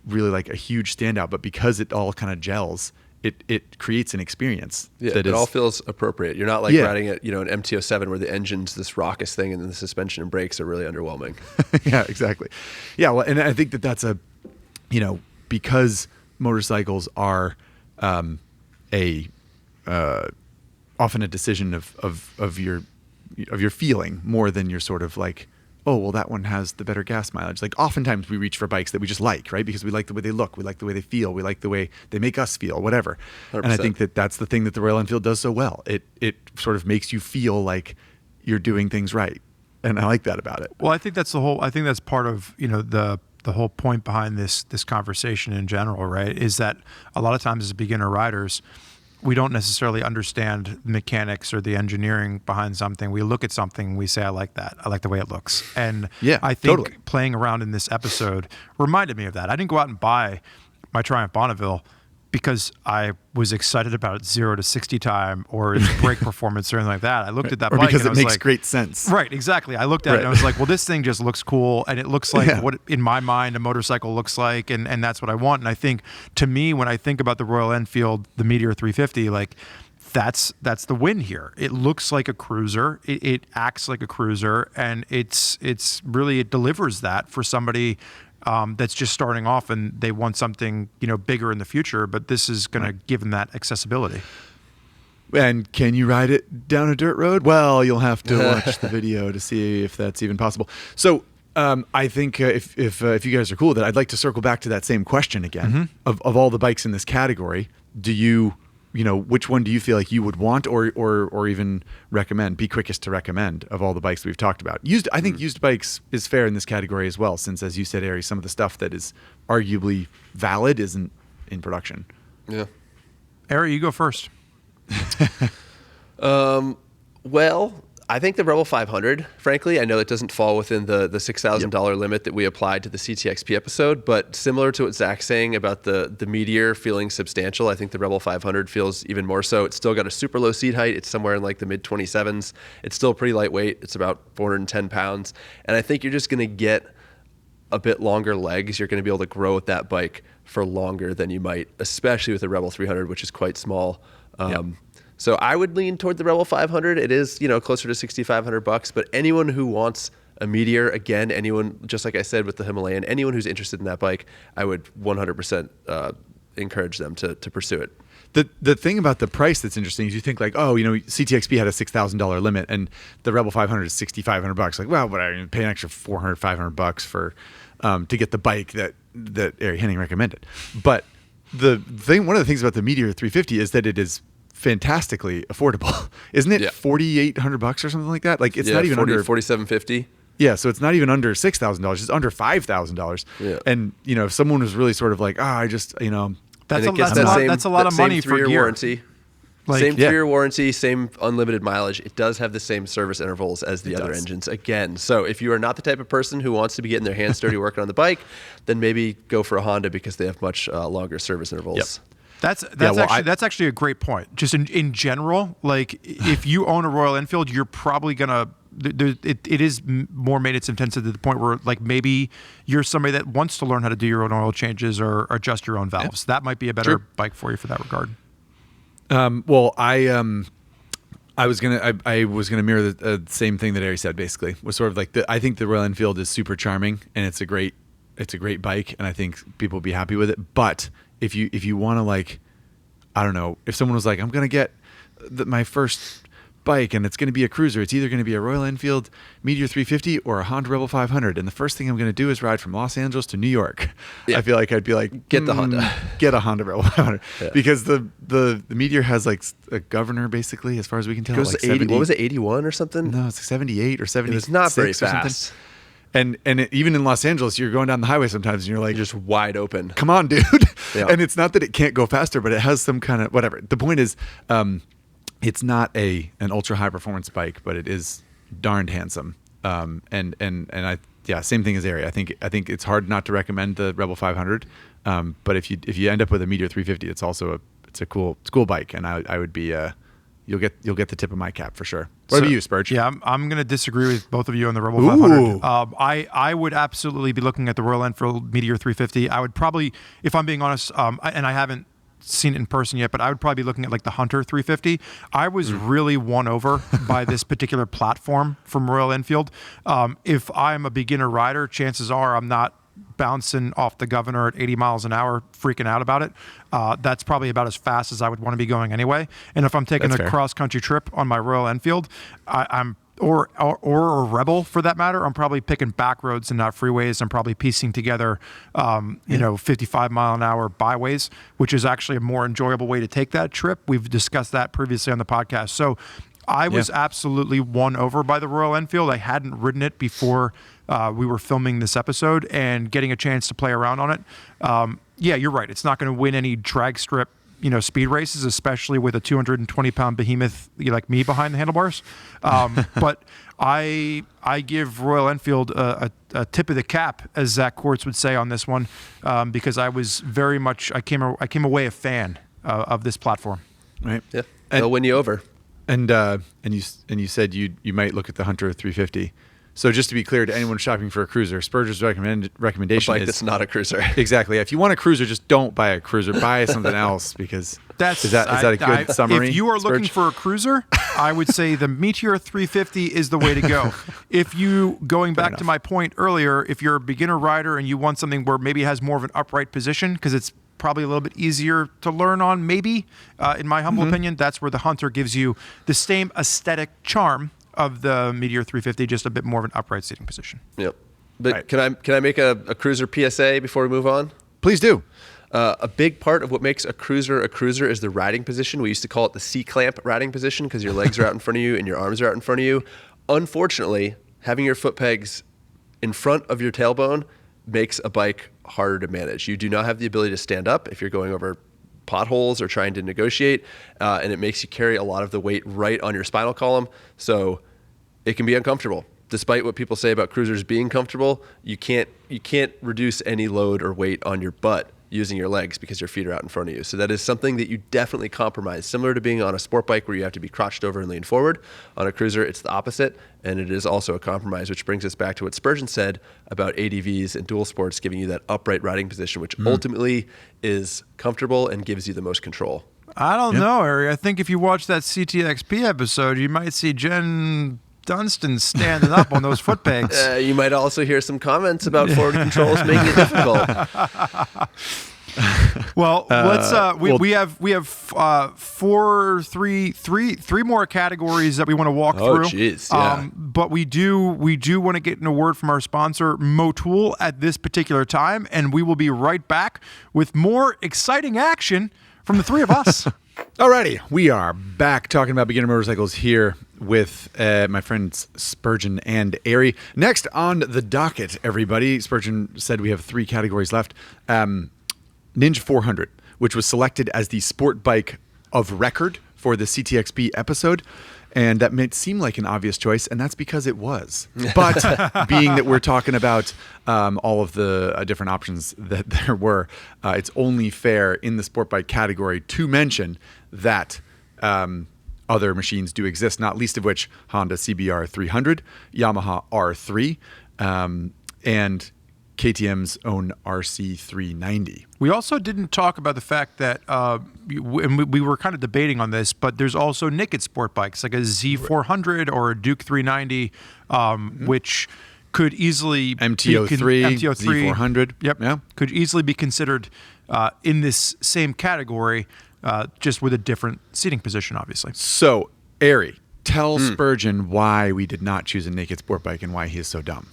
really like a huge standout, but because it all kind of gels, it creates an experience. Yeah, it all feels appropriate. You're not like riding an MT-07 where the engine's this raucous thing and then the suspension and brakes are really underwhelming. Yeah, exactly. Yeah, well, and I think that that's because motorcycles are often a decision of your feeling more than your sort of like oh, well, that one has the better gas mileage. Like oftentimes we reach for bikes that we just like, right? Because we like the way they look, we like the way they feel, we like the way they make us feel, whatever. 100%. And I think that that's the thing that the Royal Enfield does so well. It sort of makes you feel like you're doing things right. And I like that about it. Well, I think that's part of, the whole point behind this conversation in general, right? Is that a lot of times as beginner riders, we don't necessarily understand the mechanics or the engineering behind something. We look at something, we say, I like that. I like the way it looks. And I think playing around in this episode reminded me of that. I didn't go out and buy my Triumph Bonneville because I was excited about its 0 to 60 time or its brake performance or anything like that. I looked at that bike because and it makes great sense. Right, exactly. I looked at it and I was like, well, this thing just looks cool, and it looks like what, in my mind, a motorcycle looks like, and that's what I want. And I think, to me, when I think about the Royal Enfield, the Meteor 350, like, that's the win here. It looks like a cruiser. It acts like a cruiser, and it delivers that for somebody that's just starting off and they want something bigger in the future, but this is going to give them that accessibility. And can you ride it down a dirt road? Well, you'll have to watch the video to see if that's even possible. So I think if you guys are cool with it, I'd like to circle back to that same question again. Of all the bikes in this category, do you which one do you feel like you would want or even recommend, be quickest to recommend of all the bikes we've talked about? I think used bikes is fair in this category as well, since, as you said, Ari, some of the stuff that is arguably valid isn't in production. Yeah. Ari, you go first. Well, I think the Rebel 500, frankly, I know it doesn't fall within the $6,000 limit that we applied to the CTXP episode, but similar to what Zach's saying about the Meteor feeling substantial, I think the Rebel 500 feels even more so. It's still got a super low seat height. It's somewhere in like the mid 27s. It's still pretty lightweight. It's about 410 pounds. And I think you're just going to get a bit longer legs. You're going to be able to grow with that bike for longer than you might, especially with the Rebel 300, which is quite small. So I would lean toward the Rebel 500. It is, closer to $6,500, but anyone who wants a Meteor, again, anyone, just like I said with the Himalayan, anyone who's interested in that bike, I would 100% encourage them to pursue it. The thing about the price that's interesting is you think like, CTXP had a $6,000 limit and the Rebel 500 is $6,500. Like, well, but I pay an extra $400, $500 for to get the bike that Ari Henning recommended. But one of the things about the Meteor 350 is that it is fantastically affordable. Isn't it $4,800 or something like that? Like, it's not even under $4,750. Yeah, so it's not even under $6,000. It's under $5,000. Yeah. And if someone was really sort of like, that's a lot of money for gear. Warranty. Same 3-year warranty, same unlimited mileage. It does have the same service intervals as the other engines again. So if you are not the type of person who wants to be getting their hands dirty working on the bike, then maybe go for a Honda because they have much longer service intervals. Yep. That's actually a great point. Just in general, like if you own a Royal Enfield, you're probably gonna. It is more maintenance intensive to the point where like maybe you're somebody that wants to learn how to do your own oil changes or adjust your own valves. That might be a better bike for you for that regard. Well, I was gonna mirror the same thing that Ari said. Basically, was sort of like I think the Royal Enfield is super charming and it's a great bike, and I think people will be happy with it. But if you want to, like, I don't know, if someone was like, I'm gonna get my first bike and it's going to be a cruiser, it's either going to be a Royal Enfield Meteor 350 or a Honda Rebel 500, and the first thing I'm going to do is ride from Los Angeles to New York. I feel like I'd be like, get the Honda, get a Honda Rebel 500, because the Meteor has like a governor basically, as far as we can tell. It goes like to 80, what was it, 81 or something? No, it's like 78 or 76. It's not very fast. And even in Los Angeles, you're going down the highway sometimes and you're like, just wide open. Come on, dude. And it's not that it can't go faster, but it has some kind of whatever. The point is, it's not an ultra high performance bike, but it is darned handsome. And same thing as Ari. I think it's hard not to recommend the Rebel 500. But if you end up with a Meteor 350, it's also a cool bike, and I would be you'll get the tip of my cap for sure. What about you, Spurg? Yeah, I'm going to disagree with both of you on the Rebel 500. I would absolutely be looking at the Royal Enfield Meteor 350. I would probably, if I'm being honest, and I haven't seen it in person yet, but I would probably be looking at like the Hunter 350. I was really won over by this particular platform from Royal Enfield. If I'm a beginner rider, chances are I'm not bouncing off the governor at 80 miles an hour, freaking out about it. That's probably about as fast as I would want to be going anyway. And if I'm taking a cross-country trip on my Royal Enfield, or a Rebel for that matter, I'm probably picking back roads and not freeways. I'm probably piecing together, 55 mile an hour byways, which is actually a more enjoyable way to take that trip. We've discussed that previously on the podcast. So I was absolutely won over by the Royal Enfield. I hadn't ridden it before we were filming this episode, and getting a chance to play around on it. Yeah, you're right. It's not going to win any drag strip speed races, especially with a 220-pound behemoth like me behind the handlebars. But I give Royal Enfield a tip of the cap, as Zach Quartz would say on this one, because I was very much I came away a fan of this platform. Right. Yeah. They'll win you over. And you said you might look at the Hunter 350. So just to be clear to anyone shopping for a cruiser, Spurger's recommendation bike is that's not a cruiser. Exactly. If you want a cruiser, just don't buy a cruiser. Buy something else, because is that a good summary? If you are looking for a cruiser, I would say the Meteor 350 is the way to go. If you, going back to my point earlier, if you're a beginner rider and you want something where maybe it has more of an upright position, because it's probably a little bit easier to learn on, maybe, in my humble opinion, that's where the Hunter gives you the same aesthetic charm of the Meteor 350, just a bit more of an upright seating position. Yep. But can I make a cruiser PSA before we move on? Please do. A big part of what makes a cruiser is the riding position. We used to call it the C-clamp riding position, because your legs are out in front of you and your arms are out in front of you. Unfortunately, having your foot pegs in front of your tailbone makes a bike harder to manage. You do not have the ability to stand up if you're going over potholes or trying to negotiate, and it makes you carry a lot of the weight right on your spinal column. So it can be uncomfortable. Despite what people say about cruisers being comfortable, you can't reduce any load or weight on your butt using your legs because your feet are out in front of you. So that is something that you definitely compromise. Similar to being on a sport bike where you have to be crouched over and lean forward. On a cruiser, it's the opposite, and it is also a compromise, which brings us back to what Spurgeon said about ADVs and dual sports giving you that upright riding position, which ultimately is comfortable and gives you the most control. I don't know, Ari. I think if you watch that CTXP episode, you might see Jen Dunstan standing up on those foot pegs. You might also hear some comments about forward controls making it difficult. Well, let's. We have three more categories that we want to walk through. Geez, yeah. But we do want to get in a word from our sponsor, Motul, at this particular time, and we will be right back with more exciting action from the three of us. Alrighty, we are back talking about beginner motorcycles here with my friends Spurgeon and Ari. Next on the docket, everybody, Spurgeon said we have 3 categories left. Ninja 400, which was selected as the sport bike of record for the CTXP episode. And that might seem like an obvious choice, and that's because it was. But being that we're talking about all of the different options that there were, it's only fair in the sport bike category to mention that other machines do exist, not least of which Honda CBR 300, Yamaha R3, and KTM's own RC390. We also didn't talk about the fact that, and we were kind of debating on this, but there's also naked sport bikes like a Z400 or a Duke 390, which could easily MTO3, Z400. Yep, yeah, could easily be considered in this same category, just with a different seating position, obviously. So, Ari, tell Spurgeon why we did not choose a naked sport bike and why he is so dumb.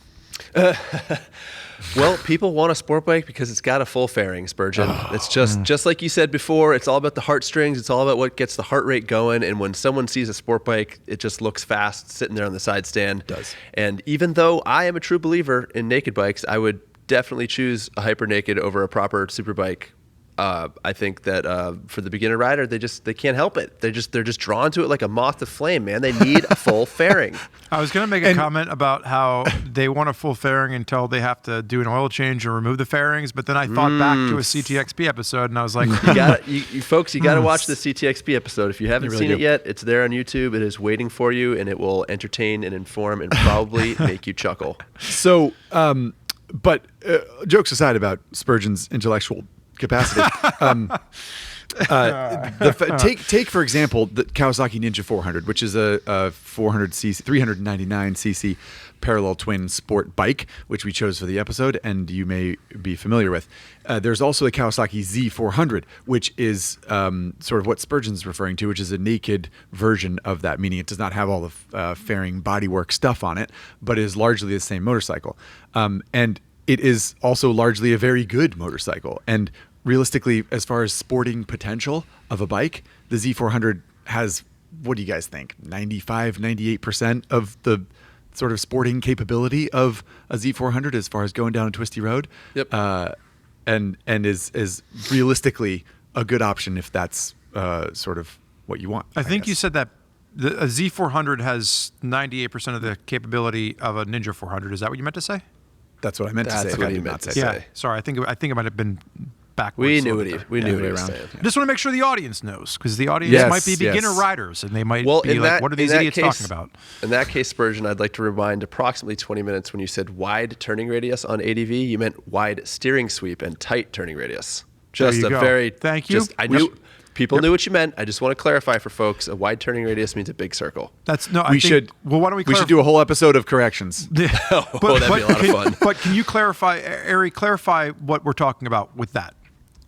Well, people want a sport bike because it's got a full fairing, Spurgeon. It's just like you said before, it's all about the heartstrings. It's all about what gets the heart rate going. And when someone sees a sport bike, it just looks fast sitting there on the side stand. It does. And even though I am a true believer in naked bikes, I would definitely choose a hyper naked over a proper super bike. I think that for the beginner rider, they can't help it. They're just drawn to it like a moth to flame, man. They need a full fairing. I was going to make a comment about how they want a full fairing until they have to do an oil change or remove the fairings, but then I thought back to a CTXP episode, and I was like, you folks, you got to watch the CTXP episode. If you haven't seen it yet, it's there on YouTube. It is waiting for you, and it will entertain and inform and probably make you chuckle. So, but jokes aside about Spurgeon's intellectual capacity. Take for example the Kawasaki Ninja 400, which is a 399cc parallel twin sport bike, which we chose for the episode, and you may be familiar with. There's also the Kawasaki Z400, which is sort of what Spurgeon's referring to, which is a naked version of that, meaning it does not have all the fairing bodywork stuff on it, but is largely the same motorcycle. And it is also largely a very good motorcycle. And realistically, as far as sporting potential of a bike, the Z400 has, what do you guys think, 95, 98% of the sort of sporting capability of a Z400 as far as going down a twisty road. Yep. And is realistically a good option if that's sort of what you want. I think guess. you said that a Z400 has 98% of the capability of a Ninja 400. Is that what you meant to say? That's what I meant to say. That's what you meant to Yeah. say. Sorry, I think it might have been backwards. We a knew little what bit we there. knew what he way was around. saying. I just want to make sure the audience knows, because the audience Yes, might be beginner yes. riders, and they might Well, be in like, that, what are in these that idiots case, talking about? In that case, Spurgeon, I'd like to rewind approximately 20 minutes when you said wide turning radius on ADV. You meant wide steering sweep and tight turning radius. Just you a go. very Thank you. I knew people knew what you meant. I just want to clarify for folks: a wide turning radius means a big circle. That's no. We should. Well, why don't we? We should do a whole episode of corrections. Oh, that'd be a lot of fun. But can you clarify, Ari? Clarify what we're talking about with that.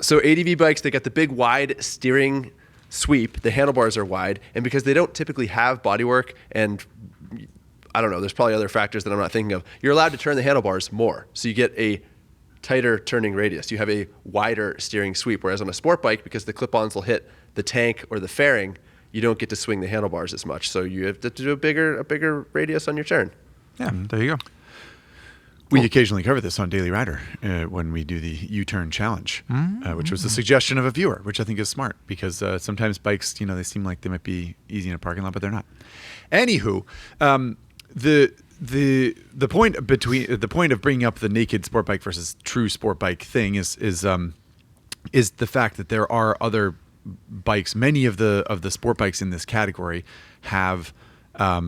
So ADV bikes, they got the big wide steering sweep. The handlebars are wide, and because they don't typically have bodywork, and I don't know, there's probably other factors that I'm not thinking of. You're allowed to turn the handlebars more, so you get a tighter turning radius. You have a wider steering sweep, whereas on a sport bike, because the clip-ons will hit the tank or the fairing, you don't get to swing the handlebars as much. So you have to do a bigger radius on your turn. Yeah, there you go. We occasionally cover this on Daily Rider when we do the U-turn challenge, which was a suggestion of a viewer, which I think is smart because sometimes bikes, they seem like they might be easy in a parking lot, but they're not. Anywho, the point of bringing up the naked sport bike versus true sport bike thing is the fact that there are other bikes. Many of the sport bikes in this category have a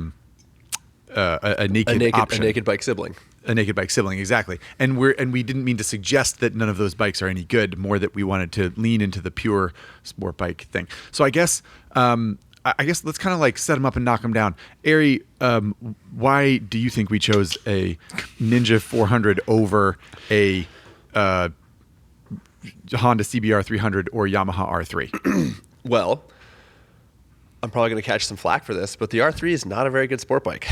naked option. A naked bike sibling. A naked bike sibling, exactly. And we didn't mean to suggest that none of those bikes are any good, more that we wanted to lean into the pure sport bike thing. So I guess let's kind of like set them up and knock them down. Ari, why do you think we chose a Ninja 400 over a Honda CBR 300 or Yamaha R3? Well, I'm probably going to catch some flack for this, but the R3 is not a very good sport bike.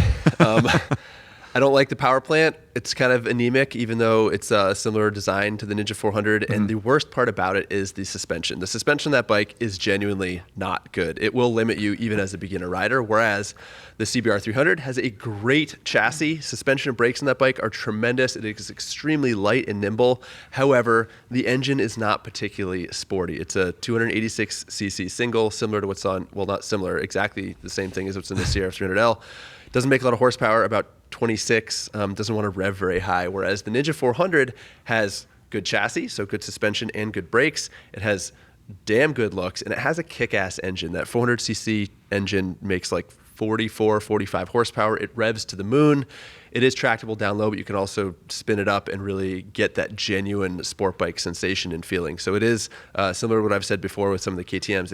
I don't like the power plant. It's kind of anemic, even though it's a similar design to the Ninja 400. Mm-hmm. And the worst part about it is the suspension. The suspension of that bike is genuinely not good. It will limit you even as a beginner rider, whereas the CBR 300 has a great chassis. Suspension and brakes on that bike are tremendous. It is extremely light and nimble. However, the engine is not particularly sporty. It's a 286cc single, similar to what's on, well, not similar, exactly the same thing as what's in the CRF 300L. Doesn't make a lot of horsepower, about 26, doesn't want to rev very high, whereas the Ninja 400 has good chassis, so good suspension and good brakes. It has damn good looks, and it has a kick-ass engine. That 400cc engine makes like 44, 45 horsepower. It revs to the moon. It is tractable down low, but you can also spin it up and really get that genuine sport bike sensation and feeling. So it is similar to what I've said before with some of the KTMs.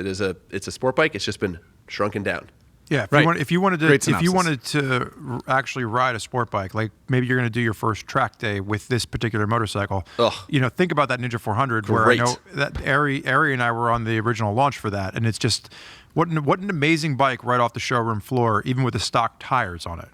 It's a sport bike. It's just been shrunken down. Yeah, right. if you wanted to actually ride a sport bike, like maybe you're going to do your first track day with this particular motorcycle. Ugh. Think about that Ninja 400, Great. where I know that Ari and I were on the original launch for that, and it's just what an amazing bike right off the showroom floor, even with the stock tires on it.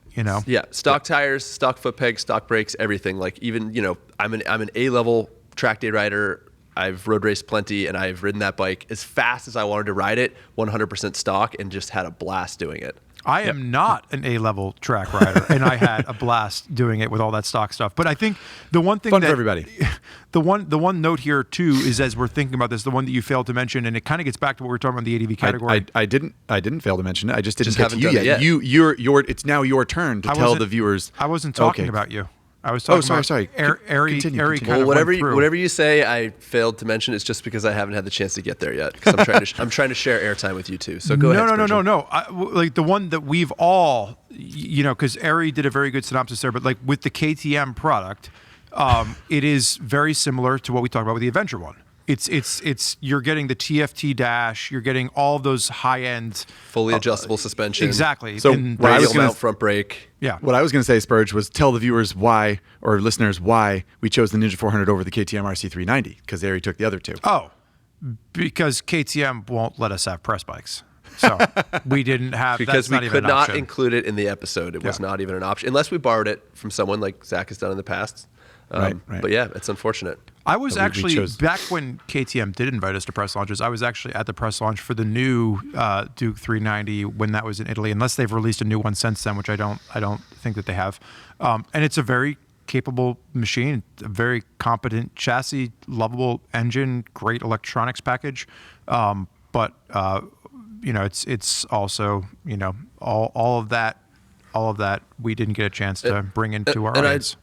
Yeah, stock tires, stock foot pegs, stock brakes, everything. Like even I'm an A-level track day rider. I've road raced plenty, and I've ridden that bike as fast as I wanted to ride it, 100% stock, and just had a blast doing it. I am not an A-level track rider, and I had a blast doing it with all that stock stuff. But I think the one thing Fun for everybody. The one note here too is, as we're thinking about this, the one that you failed to mention, and it kind of gets back to what we were talking about in the ADV category. I didn't fail to mention it. I just didn't get to haven't you done yet. it yet. It's now your turn to tell the viewers. I wasn't talking Okay. about you. I was talking about sorry. Ari Continue. kind Well, of whatever went through. whatever you say, I failed to mention. It's just because I haven't had the chance to get there yet. Because I'm trying to share airtime with you too. So go ahead. No. Like the one that we've all, because Ari did a very good synopsis there. But like with the KTM product, it is very similar to what we talked about with the Adventure one. It's you're getting the TFT dash, you're getting all of those high end fully adjustable suspension. Exactly. So radial mount front brake. Yeah. What I was going to say, Spurge, was tell the viewers why, or listeners why, we chose the Ninja 400 over the KTM RC390, because they already took the other two. Oh, because KTM won't let us have press bikes. So we didn't have because that's we not could even an not option. include it in the episode. It was not even an option unless we borrowed it from someone like Zach has done in the past. Right. But yeah, it's unfortunate. I was we actually chose- back when KTM did invite us to press launches. I was actually at the press launch for the new Duke 390 when that was in Italy. Unless they've released a new one since then, which I don't think that they have. And it's a very capable machine, a very competent chassis, lovable engine, great electronics package. But it's also all of that we didn't get a chance to bring into our audience.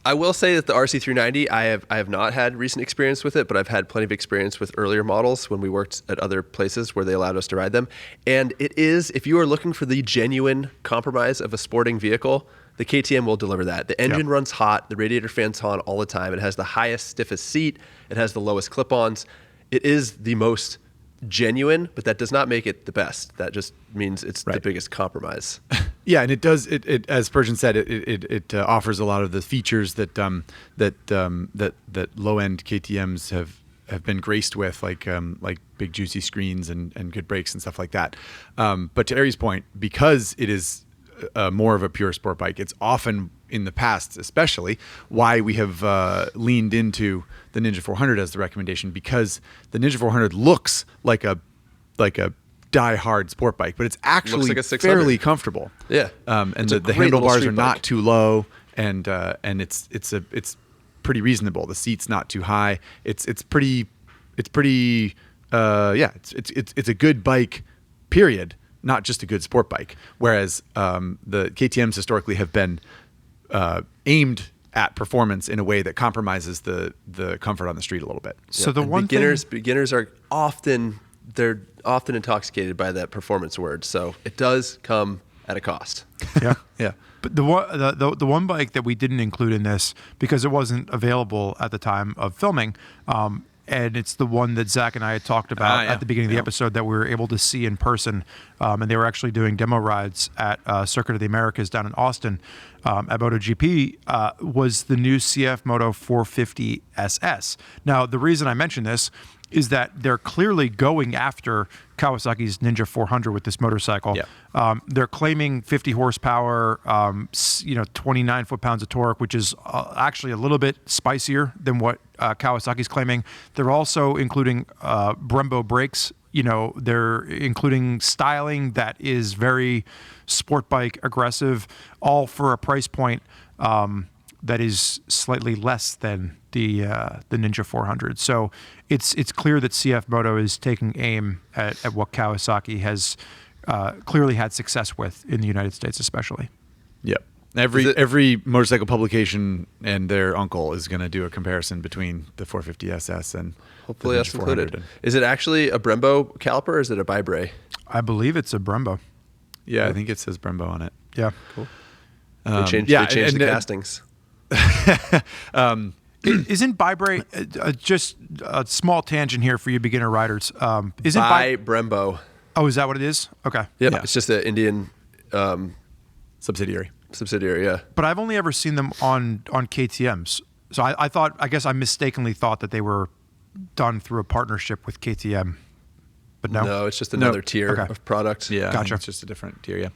I will say that the RC390, I have not had recent experience with it, but I've had plenty of experience with earlier models when we worked at other places where they allowed us to ride them. And it is, if you are looking for the genuine compromise of a sporting vehicle, the KTM will deliver that. The engine runs hot, the radiator fans on all the time. It has the highest, stiffest seat. It has the lowest clip-ons. It is the most genuine, but that does not make it the best. That just means it's the biggest compromise. Yeah, and it does. It as Spurgeon said, it offers a lot of the features that low end KTM's have been graced with, like big juicy screens and good brakes and stuff like that. But to Ari's point, because it is more of a pure sport bike, it's often in the past, especially, why we have leaned into the Ninja 400 as the recommendation, because the Ninja 400 looks like a die-hard sport bike, but it's actually like a 600. fairly comfortable. Yeah, and the handlebars are not too low, and it's pretty reasonable. The seat's not too high. It's a good bike, period. Not just a good sport bike. Whereas the KTM's historically have been aimed at performance in a way that compromises the comfort on the street a little bit. So the and one beginners are often intoxicated by that performance word. So it does come at a cost. Yeah. Yeah. But the one bike that we didn't include in this because it wasn't available at the time of filming, and it's the one that Zach and I had talked about at the beginning of the episode that we were able to see in person, and they were actually doing demo rides at Circuit of the Americas down in Austin at MotoGP, was the new CF Moto 450 SS. Now, the reason I mention this is that they're clearly going after Kawasaki's Ninja 400 with this motorcycle. Yeah. They're claiming 50 horsepower, 29 foot-pounds of torque, which is actually a little bit spicier than what Kawasaki's claiming. They're also including Brembo brakes. They're including styling that is very sport bike aggressive, all for a price point that is slightly less than the Ninja 400. So it's clear that CF Moto is taking aim at what Kawasaki has clearly had success with in the United States, especially. Yep. Every motorcycle publication and their uncle is going to do a comparison between the 450 SS and hopefully the us Ninja 400. included. Is it actually a Brembo caliper or is it a Bibre? I believe it's a Brembo. Yeah, I think it says Brembo on it. Yeah. Cool. They changed the castings. Isn't Bibre just a small tangent here for you beginner riders? Isn't Brembo. Oh, is that what it is? Okay. Yep. Yeah. It's just an Indian Subsidiary. Yeah. But I've only ever seen them on KTMs. So I guess I mistakenly thought that they were done through a partnership with KTM. But no, it's just another tier of product. Yeah, Gotcha. It's just a different tier. Yeah.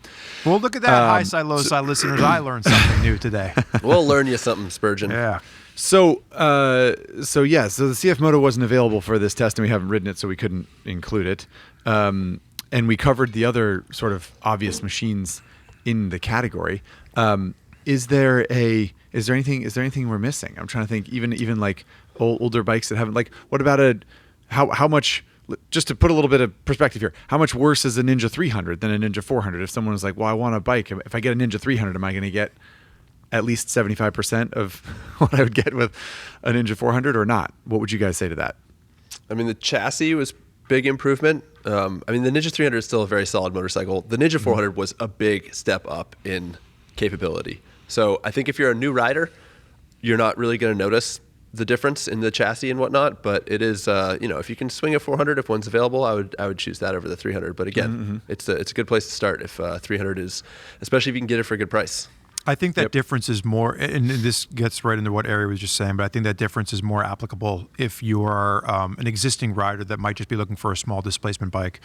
Well, look at that, Highside, Lowside listeners. I learned something new today. We'll learn you something, Spurgeon. Yeah. So the CF Moto wasn't available for this test, and we haven't ridden it, so we couldn't include it. And we covered the other sort of obvious machines in the category. Is there anything we're missing? I'm trying to think. Even like older bikes that haven't, like, what about how much? Just to put a little bit of perspective here, how much worse is a Ninja 300 than a Ninja 400? If someone was like, well, I want a bike. If I get a Ninja 300, am I going to get at least 75% of what I would get with a Ninja 400 or not? What would you guys say to that? I mean, the chassis was big improvement. The Ninja 300 is still a very solid motorcycle. The Ninja 400 was a big step up in capability. So I think if you're a new rider, you're not really going to notice the difference in the chassis and whatnot, but it is, if you can swing a 400, if one's available, I would choose that over the 300. But again, it's a good place to start if 300 is, especially if you can get it for a good price. I think that difference is more, and this gets right into what Ari was just saying, but I think that difference is more applicable if you are an existing rider that might just be looking for a small displacement bike.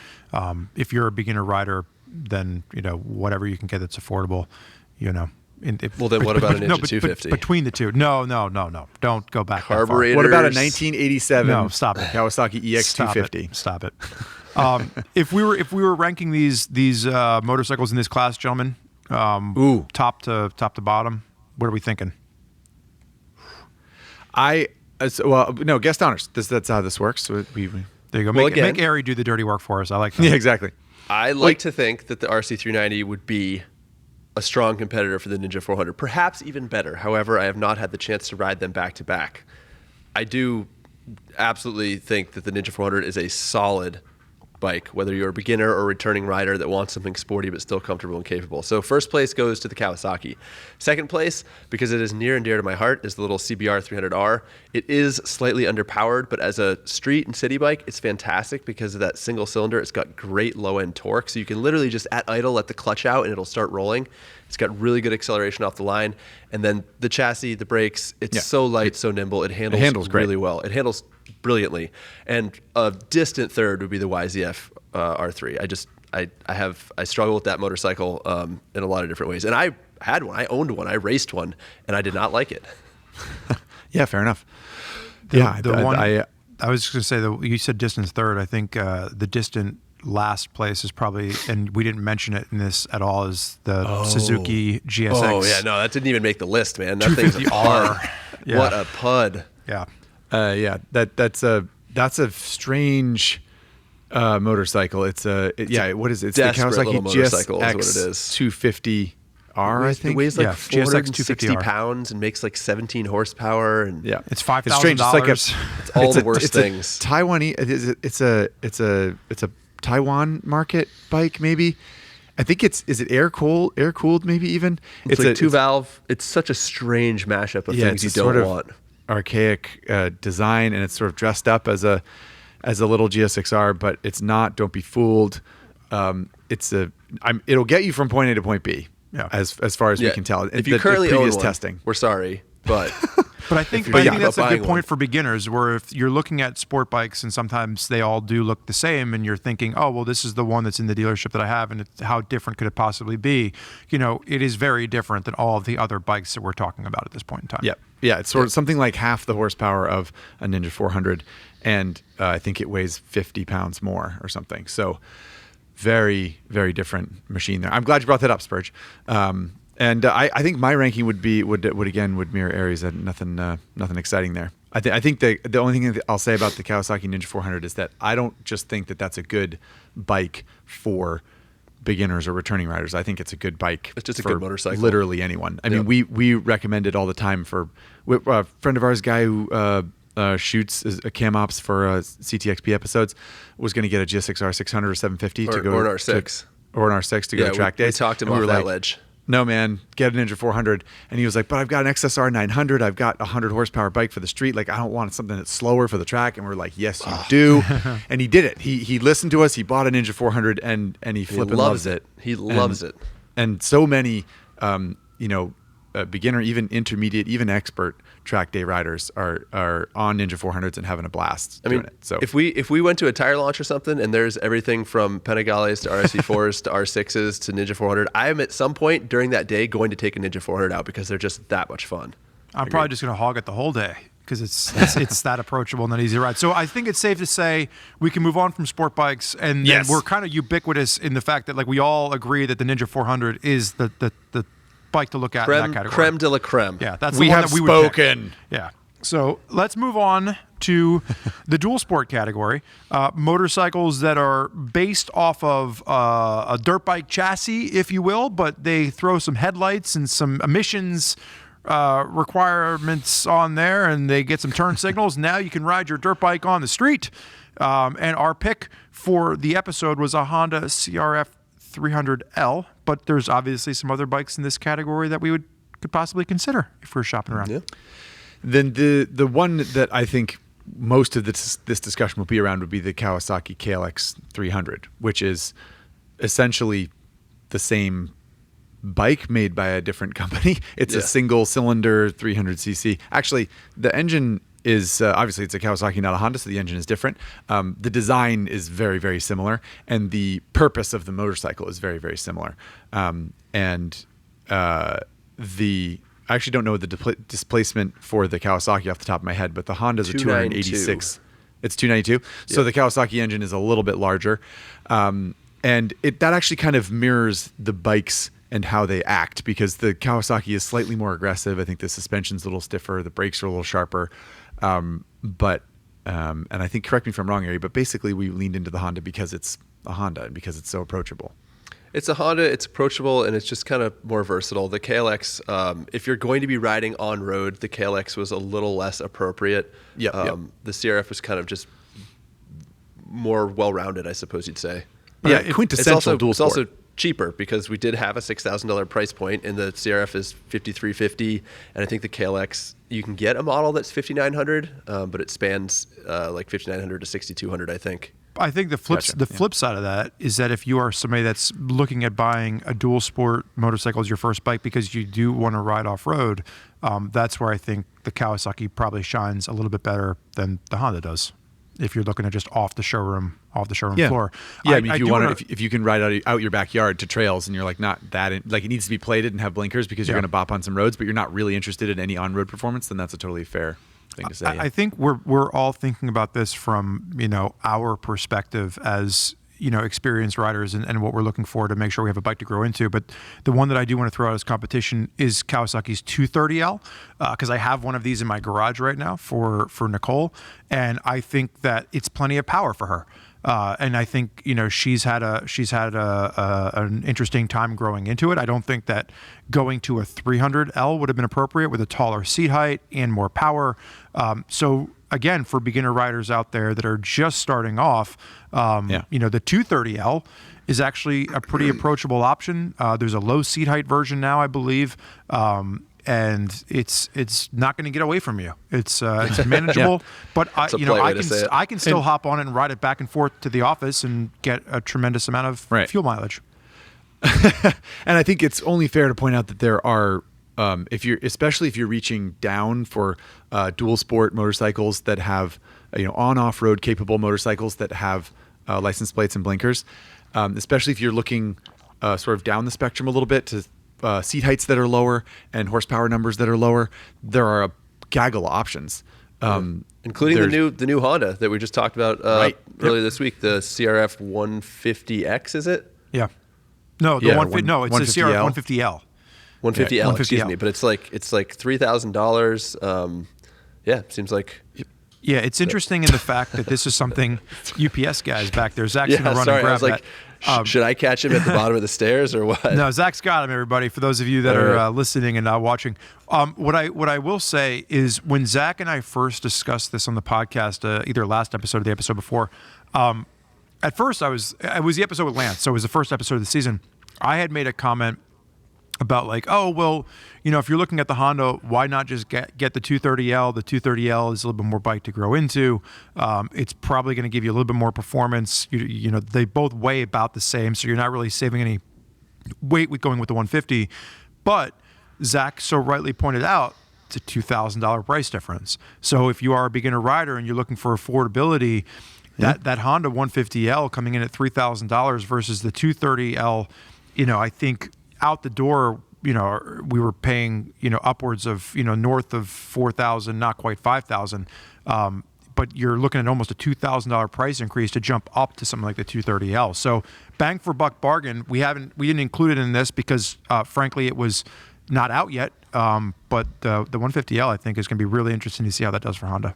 If you're a beginner rider, then, whatever you can get that's affordable, Well, then what about a Ninja 250? Between the two. No. Don't go back Carburetors. What about a 1987 No, stop it. Kawasaki EX250? Stop it. If we were ranking these motorcycles in this class, gentlemen, top to bottom, what are we thinking? Guest honors. That's how this works. So there you go. Make Ari do the dirty work for us. I like that. Yeah, exactly. I like to think that the RC390 would be a strong competitor for the Ninja 400, perhaps even better. However, I have not had the chance to ride them back to back. I do absolutely think that the Ninja 400 is a solid bike, whether you're a beginner or returning rider that wants something sporty but still comfortable and capable. So first place goes to the Kawasaki. Second place, because it is near and dear to my heart, is the little CBR 300R. It is slightly underpowered, but as a street and city bike, it's fantastic because of that single cylinder. It's got great low-end torque, so you can literally just at idle let the clutch out and it'll start rolling. It's got really good acceleration off the line. And then the chassis, the brakes, it's so light, so nimble. It handles really well. It handles brilliantly. And a distant third would be the YZF R3. I struggle with that motorcycle in a lot of different ways. And I had one. I owned one. I raced one, and I did not like it. Yeah, fair enough. I was going to say that you said distant third. I think the distant last place is probably, and we didn't mention it in this at all, is the Suzuki GSX. Oh yeah, no, that didn't even make the list, man. That thing's a pud. Yeah. What a pud. Yeah. That's a strange motorcycle. What is it? It's the Kawasaki GSX 250R. I think it weighs like GSX 460 pounds and makes like 17 horsepower. And it's $5,000. It's all the worst things. It's a Taiwan market bike, maybe. I think is it air cooled maybe even. It's like two valve. It's such a strange mashup of things you don't want. Archaic design, and it's sort of dressed up as a little GSX-R, but it's not. Don't be fooled. It'll get you from point A to point B. Yeah. As far as we can tell. If you currently own one, testing, we're sorry, but I think that's a good point for beginners. Where if you're looking at sport bikes, and sometimes they all do look the same, and you're thinking, oh well, this is the one that's in the dealership that I have, and how different could it possibly be? It is very different than all of the other bikes that we're talking about at this point in time. Yeah, it's sort of something like half the horsepower of a Ninja 400, and I think it weighs 50 pounds more or something. So very, very different machine there. I'm glad you brought that up, Spurg. And I think my ranking would mirror Ari's. Nothing exciting there. I think the only thing that I'll say about the Kawasaki Ninja 400 is that I don't just think that that's a good bike for beginners or returning riders. I think it's a good bike. It's just a good motorcycle. Literally anyone. I mean, we recommend it all the time for a friend of ours, guy who shoots cam ops for CTXP episodes, was going to get a GSX-R 600 or 750 to go or an R6 or an R6 to go to track days. We talked him off that ledge. No, man, get a Ninja 400. And he was like, but I've got an XSR 900. I've got a 100 horsepower bike for the street. Like, I don't want something that's slower for the track. And we're like, yes, you do. And he did it. He listened to us. He bought a Ninja 400 and he flipping loves it. He loves it. And so many, beginner, even intermediate, even expert track day riders are on Ninja 400s and having a blast doing it. So if we went to a tire launch or something, and there's everything from Panigales to RSC4s to R6s to Ninja 400, I am at some point during that day going to take a Ninja 400 out because they're just that much fun. I'm probably just going to hog it the whole day because it's that approachable and that easy to ride. So I think it's safe to say we can move on from sport bikes, and then we're kind of ubiquitous in the fact that we all agree that the Ninja 400 is the bike to look at in that category. Creme de la creme. Yeah, that's we the one have that we spoken. Would pick. Yeah. So let's move on to the dual sport category. Motorcycles that are based off of a dirt bike chassis, if you will, but they throw some headlights and some emissions requirements on there, and they get some turn signals. Now you can ride your dirt bike on the street. And our pick for the episode was a Honda CRF 300L, but there's obviously some other bikes in this category that we could possibly consider if we're shopping around. Then the one that I think most of this discussion will be around would be the Kawasaki KLX 300, which is essentially the same bike made by a different company. It's a single cylinder 300cc. Actually, the engine is obviously it's a Kawasaki, not a Honda, so the engine is different. The design is very, very similar, and the purpose of the motorcycle is very, very similar. I actually don't know the displacement for the Kawasaki off the top of my head, but the Honda's a 286. It's 292. Yeah. So the Kawasaki engine is a little bit larger. And that actually kind of mirrors the bikes and how they act, because the Kawasaki is slightly more aggressive. I think the suspension's a little stiffer. The brakes are a little sharper. And I think, correct me if I'm wrong, Ari, but basically we leaned into the Honda because it's a Honda and because it's so approachable. It's a Honda, it's approachable, and it's just kind of more versatile. The KLX, if you're going to be riding on road, the KLX was a little less appropriate. The CRF was kind of just more well-rounded, I suppose you'd say. But quintessential dual sport. It's also cheaper because we did have a $6,000 price point, and the CRF is $5,350, and I think the KLX, you can get a model that's $5,900, but it spans like $5,900 to $6,200, I think. I think the flip side of that is that if you are somebody that's looking at buying a dual sport motorcycle as your first bike because you do want to ride off road, that's where I think the Kawasaki probably shines a little bit better than the Honda does. If you're looking at just off the showroom floor, I mean, if you can ride out your backyard to trails and you're like not that like it needs to be plated and have blinkers because you're going to bop on some roads, but you're not really interested in any on-road performance, then that's a totally fair thing to say. I think we're all thinking about this from our perspective as experienced riders and what we're looking for to make sure we have a bike to grow into. But the one that I do want to throw out as competition is Kawasaki's 230L, because I have one of these in my garage right now for Nicole, and I think that it's plenty of power for her. And I think she's had an interesting time growing into it. I don't think that going to a 300L would have been appropriate with a taller seat height and more power. So again, for beginner riders out there that are just starting off, the 230L is actually a pretty approachable option. There's a low seat height version now, I believe. And it's not going to get away from you. It's manageable, but I can still hop on it and ride it back and forth to the office and get a tremendous amount of fuel mileage. And I think it's only fair to point out that there are, especially if you're reaching down for dual sport motorcycles that have on-off road capable motorcycles that have license plates and blinkers, especially if you're looking sort of down the spectrum a little bit to seat heights that are lower and horsepower numbers that are lower, there are a gaggle of options, including the new Honda that we just talked about earlier this week, the CRF 150X. Is it? Yeah. No, the 150. No, it's the CRF 150L. 150L. Excuse me, but it's like $3,000. Seems like. Yeah, it's interesting in the fact that this is something UPS guys back there. Zach's going to run and grab that. Should I catch him at the bottom of the stairs or what? No, Zach's got him, everybody. For those of you that are listening and not watching, what I will say is when Zach and I first discussed this on the podcast, either last episode or the episode before, at first it was the episode with Lance, so it was the first episode of the season. I had made a comment about like, oh, well, if you're looking at the Honda, why not just get the 230L? The 230L is a little bit more bike to grow into. It's probably going to give you a little bit more performance. They both weigh about the same, so you're not really saving any weight with going with the 150. But Zach so rightly pointed out, it's a $2,000 price difference. So if you are a beginner rider and you're looking for affordability, that Honda 150L coming in at $3,000 versus the 230L, I think out the door, we were paying, upwards of, north of $4,000, not quite $5,000. But you're looking at almost a $2,000 price increase to jump up to something like the 230L. So bang for buck bargain. We didn't include it in this because, frankly, it was not out yet. But the 150L, I think, is going to be really interesting to see how that does for Honda.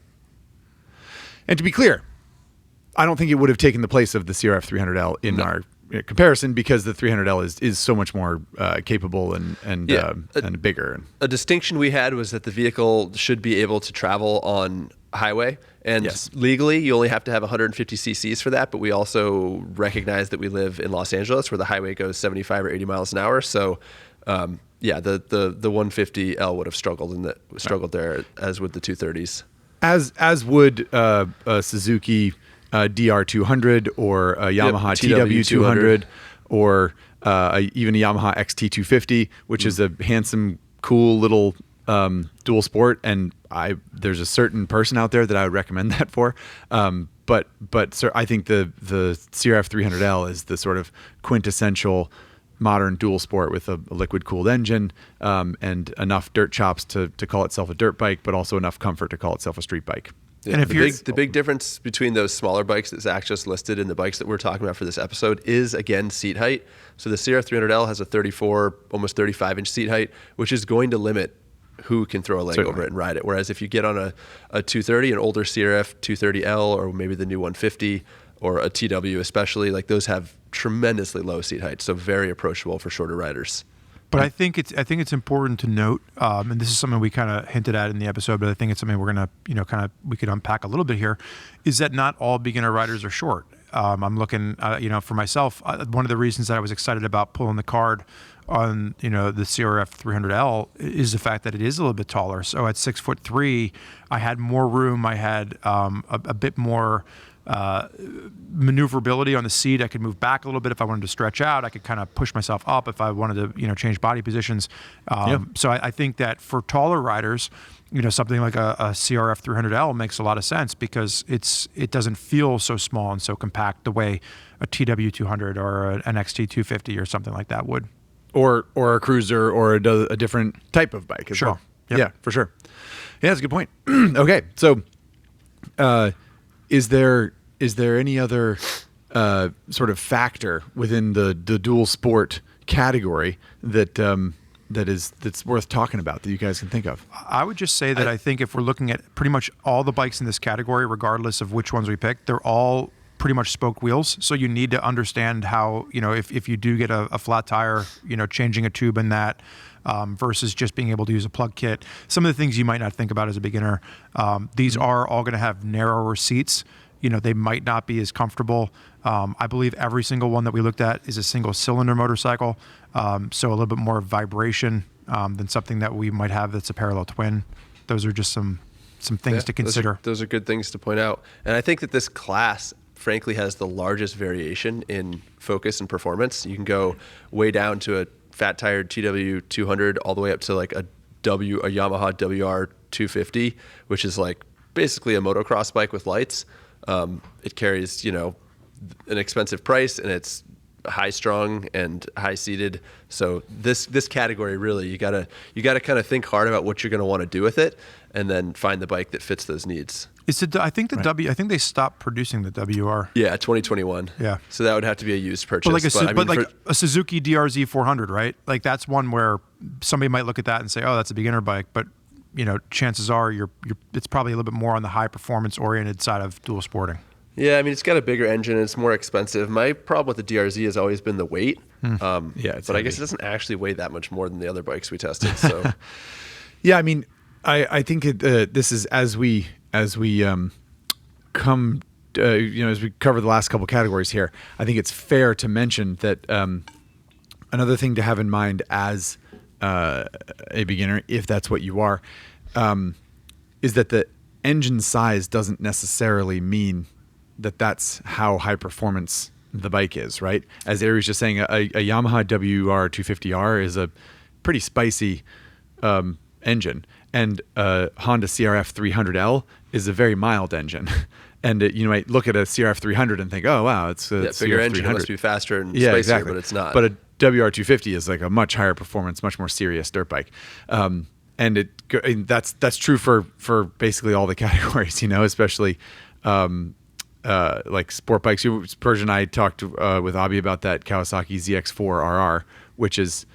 And to be clear, I don't think it would have taken the place of the CRF 300L in our comparison, because the 300L is so much more capable and bigger. A distinction we had was that the vehicle should be able to travel on highway, and legally you only have to have 150 cc's for that, but we also recognize that we live in Los Angeles where the highway goes 75 or 80 miles an hour, so Yeah, the 150L would have struggled there, as would the 230s. As would a Suzuki DR200 or a Yamaha TW200 or even a Yamaha XT250, which is a handsome, cool little dual sport. And there's a certain person out there that I would recommend that for. But sir, I think the CRF 300L is the sort of quintessential modern dual sport with a liquid cooled engine and enough dirt chops to call itself a dirt bike, but also enough comfort to call itself a street bike. Yeah, and the big difference between those smaller bikes that Zach just listed and the bikes that we're talking about for this episode is, again, seat height. So the CRF 300L has a 34, almost 35-inch seat height, which is going to limit who can throw a leg over it and ride it. Whereas if you get on a 230, an older CRF 230L, or maybe the new 150, or a TW especially, like those have tremendously low seat height, so very approachable for shorter riders. But I think it's important to note, and this is something we kind of hinted at in the episode, but I think it's something we're gonna we could unpack a little bit here, is that not all beginner riders are short. I'm looking, for myself, one of the reasons that I was excited about pulling the card on the CRF 300L is the fact that it is a little bit taller. So at 6'3", I had more room. I had a bit more maneuverability on the seat. I could move back a little bit if I wanted to stretch out. I could kind of push myself up if I wanted to, change body positions. So I think that for taller riders, something like a CRF 300L makes a lot of sense because it doesn't feel so small and so compact the way a TW200 or an XT250 or something like that would. Or a cruiser or a different type of bike as well. Yep. Yeah, for sure. Yeah, that's a good point. Okay, so is there any other sort of factor within the dual sport category that's worth talking about that you guys can think of? I would just say that I think if we're looking at pretty much all the bikes in this category, regardless of which ones we pick, they're all pretty much spoke wheels. So you need to understand how, if you do get a flat tire, changing a tube in that versus just being able to use a plug kit. Some of the things you might not think about as a beginner. These are all going to have narrower seats. They might not be as comfortable. I believe every single one that we looked at is a single cylinder motorcycle. So a little bit more vibration than something that we might have that's a parallel twin. Those are just some things to consider. Those are good things to point out. And I think that this class, frankly, has the largest variation in focus and performance. You can go way down to a fat tired TW200 all the way up to like a Yamaha WR250, which is like basically a motocross bike with lights. It carries, an expensive price, and it's high strung and high seated. So this category, really, you gotta kind of think hard about what you're gonna want to do with it, and then find the bike that fits those needs. I think they stopped producing the WR. Yeah, 2021. Yeah. So that would have to be a used purchase. But a Suzuki DRZ 400, right? Like that's one where somebody might look at that and say, "Oh, that's a beginner bike," but chances are it's probably a little bit more on the high performance oriented side of dual sporting. Yeah, it's got a bigger engine and it's more expensive. My problem with the DRZ has always been the weight. But I guess it doesn't actually weigh that much more than the other bikes we tested. So, yeah, I think this is as we come, as we cover the last couple categories here. I think it's fair to mention that another thing to have in mind as a beginner, if that's what you are, is that the engine size doesn't necessarily mean that that's how high performance the bike is, right? As Ari was just saying, a Yamaha WR250R is a pretty spicy engine, and a Honda CRF 300L is a very mild engine. And you might look at a CRF 300 and think, oh wow, it's a bigger CRF engine, 300. it must be faster and spicier, exactly. But it's not. But a WR250 is like a much higher performance, much more serious dirt bike. And that's true for basically all the categories, especially like sport bikes. Spurg and I talked with Abi about that Kawasaki ZX4 RR, which is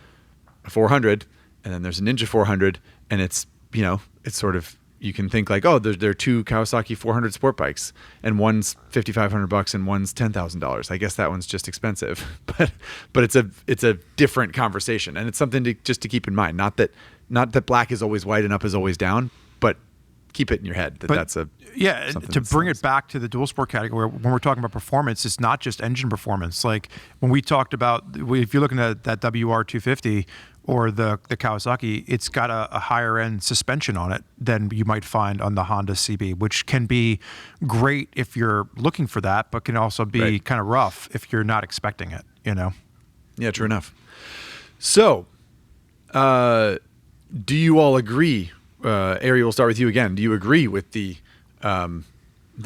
a 400, and then there's a Ninja 400, and it's sort of, you can think like, oh, there are two Kawasaki 400 sport bikes, and one's $5,500 and one's $10,000. I guess that one's just expensive, but it's a different conversation, and it's something to keep in mind. Not that black is always white and up is always down, but keep it in your head to bring it back to the dual sport category. When we're talking about performance, it's not just engine performance. Like when we talked about, if you're looking at that WR250, or the Kawasaki, it's got a higher end suspension on it than you might find on the Honda CB, which can be great if you're looking for that, but can also be kind of rough if you're not expecting it, you know? Yeah, true enough. So, do you all agree? Ari, we'll start with you again. Do you agree with the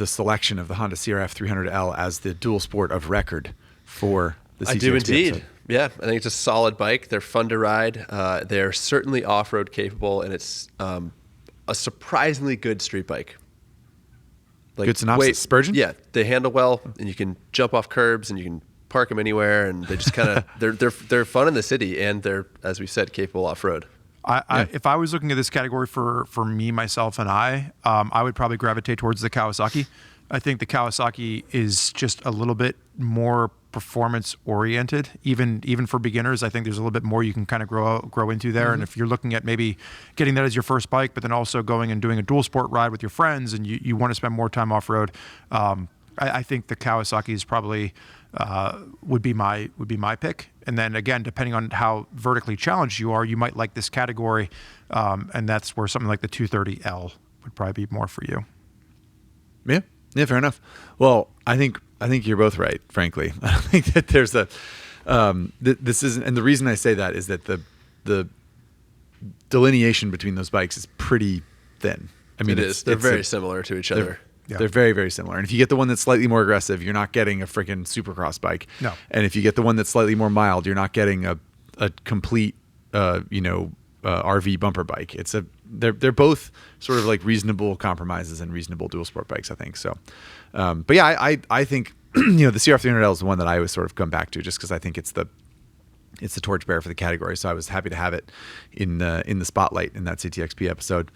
selection of the Honda CRF 300L as the dual sport of record for the CTXP I do indeed. episode? Yeah, I think it's a solid bike. They're fun to ride. They're certainly off-road capable, and it's a surprisingly good street bike. Like, good synopsis. Spurgeon? Yeah, they handle well, and you can jump off curbs, and you can park them anywhere, and they just kind of they're fun in the city, and they're, as we said, capable off-road. If I was looking at this category for me, myself, and I would probably gravitate towards the Kawasaki. I think the Kawasaki is just a little bit more performance oriented, even for beginners. I think there's a little bit more you can kind of grow into there. And if you're looking at maybe getting that as your first bike, but then also going and doing a dual sport ride with your friends, and you want to spend more time off road, I think the Kawasaki is probably would be my pick. And then again, depending on how vertically challenged you are, you might like this category, and that's where something like the 230L would probably be more for you. Yeah, fair enough. Well, I think you're both right, frankly. I think that there's this isn't, and the reason I say that is that the delineation between those bikes is pretty thin. I mean, they're very similar to each other. They're very, very similar. And if you get the one that's slightly more aggressive, you're not getting a freaking supercross bike. No. And if you get the one that's slightly more mild, you're not getting a complete, RV bumper bike. They're both sort of like reasonable compromises and reasonable dual sport bikes, I think. So, but yeah, I think, the CRF 300L is the one that I always sort of come back to, just because I think it's the torchbearer for the category. So I was happy to have it in the spotlight in that CTXP episode.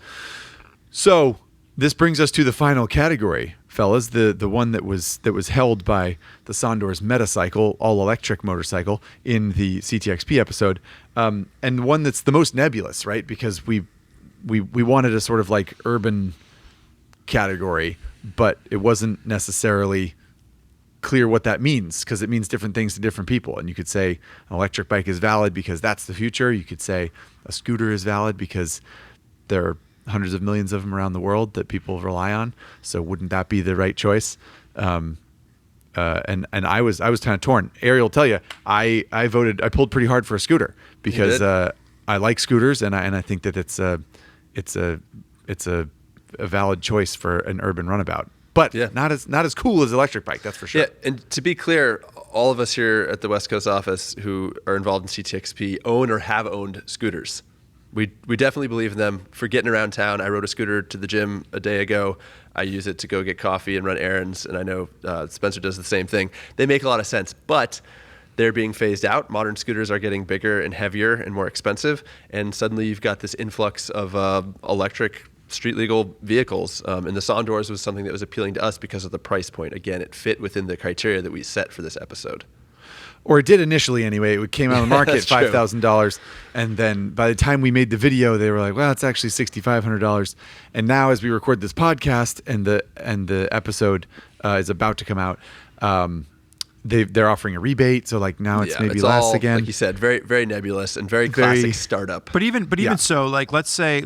So this brings us to the final category, fellas, the one that was held by the Sondor's Metacycle all-electric motorcycle in the CTXP episode, and one that's the most nebulous, right? Because we wanted a sort of like urban category, but it wasn't necessarily clear what that means, because it means different things to different people. And you could say an electric bike is valid because that's the future. You could say a scooter is valid because there are hundreds of millions of them around the world that people rely on. So wouldn't that be the right choice? And I was kind of torn. Ari will tell you, I pulled pretty hard for a scooter because I like scooters, and I think that it's a valid choice for an urban runabout. But not as cool as electric bike, that's for sure. Yeah, and to be clear, all of us here at the West Coast office who are involved in CTXP own or have owned scooters. We definitely believe in them for getting around town. I rode a scooter to the gym a day ago. I use it to go get coffee and run errands, and I know Spencer does the same thing. They make a lot of sense, but they're being phased out. Modern scooters are getting bigger and heavier and more expensive, and suddenly you've got this influx of electric street legal vehicles. And the Sondors was something that was appealing to us because of the price point. Again, it fit within the criteria that we set for this episode. Or it did initially anyway. It came out on the market at $5,000, and then by the time we made the video, they were like, "Well, it's actually $6,500." And now, as we record this podcast and the episode is about to come out, they're offering a rebate. So like now it's maybe less again. Like you said, very very nebulous and very classic startup. But even so, like let's say